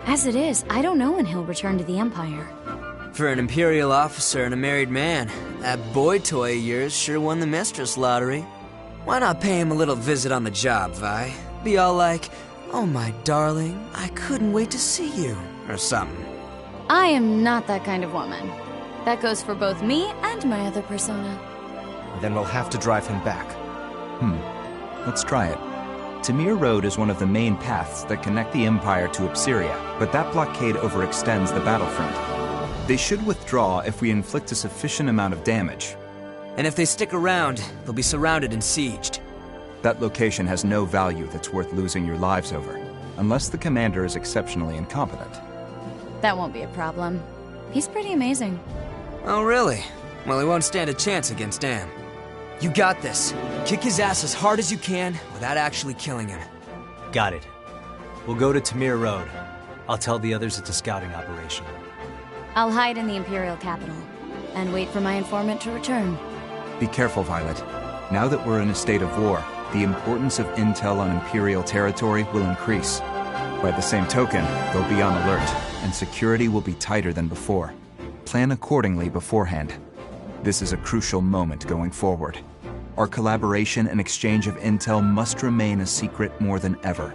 As it is, I don't know when he'll return to the Empire. For an Imperial officer and a married man, that boy toy of yours sure won the mistress lottery. Why not pay him a little visit on the job, Vi? Be all like, "Oh my darling, I couldn't wait to see you," or something. I am not that kind of woman. That goes for both me and my other persona. Then we'll have to drive him back. Let's try it. Tamir Road is one of the main paths that connect the Empire to Ipsiria, but that blockade overextends the battlefront. They should withdraw if we inflict a sufficient amount of damage. And if they stick around, they'll be surrounded and sieged. That location has no value that's worth losing your lives over, unless the commander is exceptionally incompetent. That won't be a problem. He's pretty amazing. Oh, really? Well, he won't stand a chance against Am. You got this. Kick his ass as hard as you can without actually killing him. Got it. We'll go to Tamir Road. I'll tell the others it's a scouting operation. I'll hide in the Imperial capital and wait for my informant to return. Be careful, Violet. Now that we're in a state of war, the importance of intel on Imperial territory will increase. By the same token, they'll be on alert, and security will be tighter than before. Plan accordingly beforehand. This is a crucial moment going forward. Our collaboration and exchange of intel must remain a secret more than ever.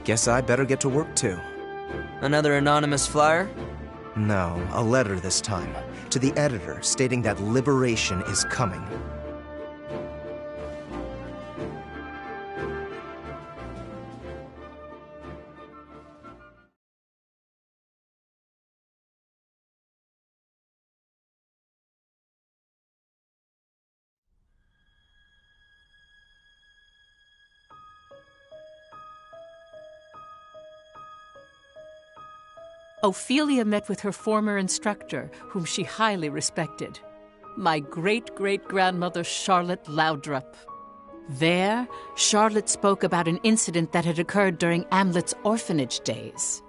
Guess I better get to work too. Another anonymous flyer? No, a letter this time. To the editor, stating that liberation is coming. Ophelia met with her former instructor, whom she highly respected, my great-great-grandmother Charlotte Laudrup. There, Charlotte spoke about an incident that had occurred during Amlet's orphanage days.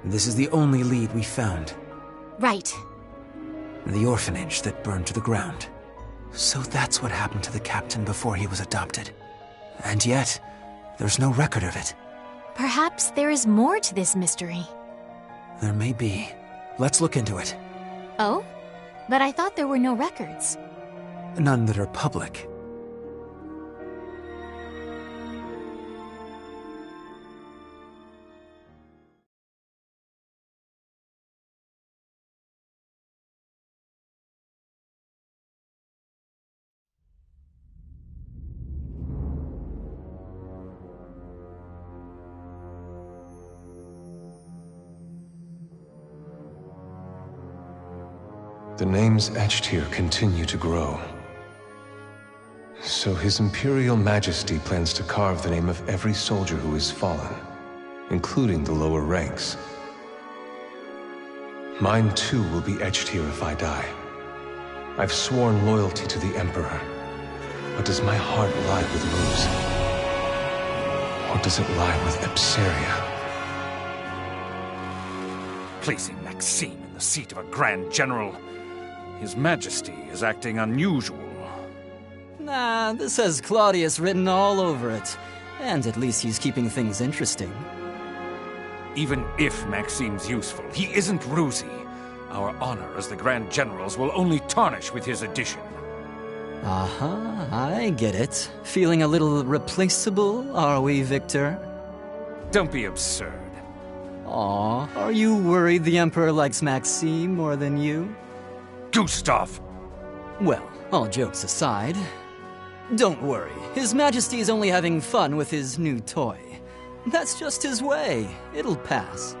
This is the only lead we found. Right. The orphanage that burned to the ground. So that's what happened to the captain before he was adopted. And yet, there's no record of it. Perhaps there is more to this mystery. There may be. Let's look into it. Oh? But I thought there were no records. None that are public. The names etched here continue to grow. So His Imperial Majesty plans to carve the name of every soldier who has fallen, including the lower ranks. Mine too will be etched here if I die. I've sworn loyalty to the Emperor, but does my heart lie with Ruse? Or does it lie with Epseria? Placing Maxime in the seat of a Grand General. His Majesty is acting unusual. Nah, this has Claudius written all over it. And at least he's keeping things interesting. Even if Maxime's useful, he isn't Ruzi. Our honor as the Grand Generals will only tarnish with his addition. Uh-huh, I get it. Feeling a little replaceable, are we, Victor? Don't be absurd. Aw, are you worried the Emperor likes Maxime more than you? Gustav! Well, all jokes aside, don't worry. His Majesty is only having fun with his new toy. That's just his way. It'll pass.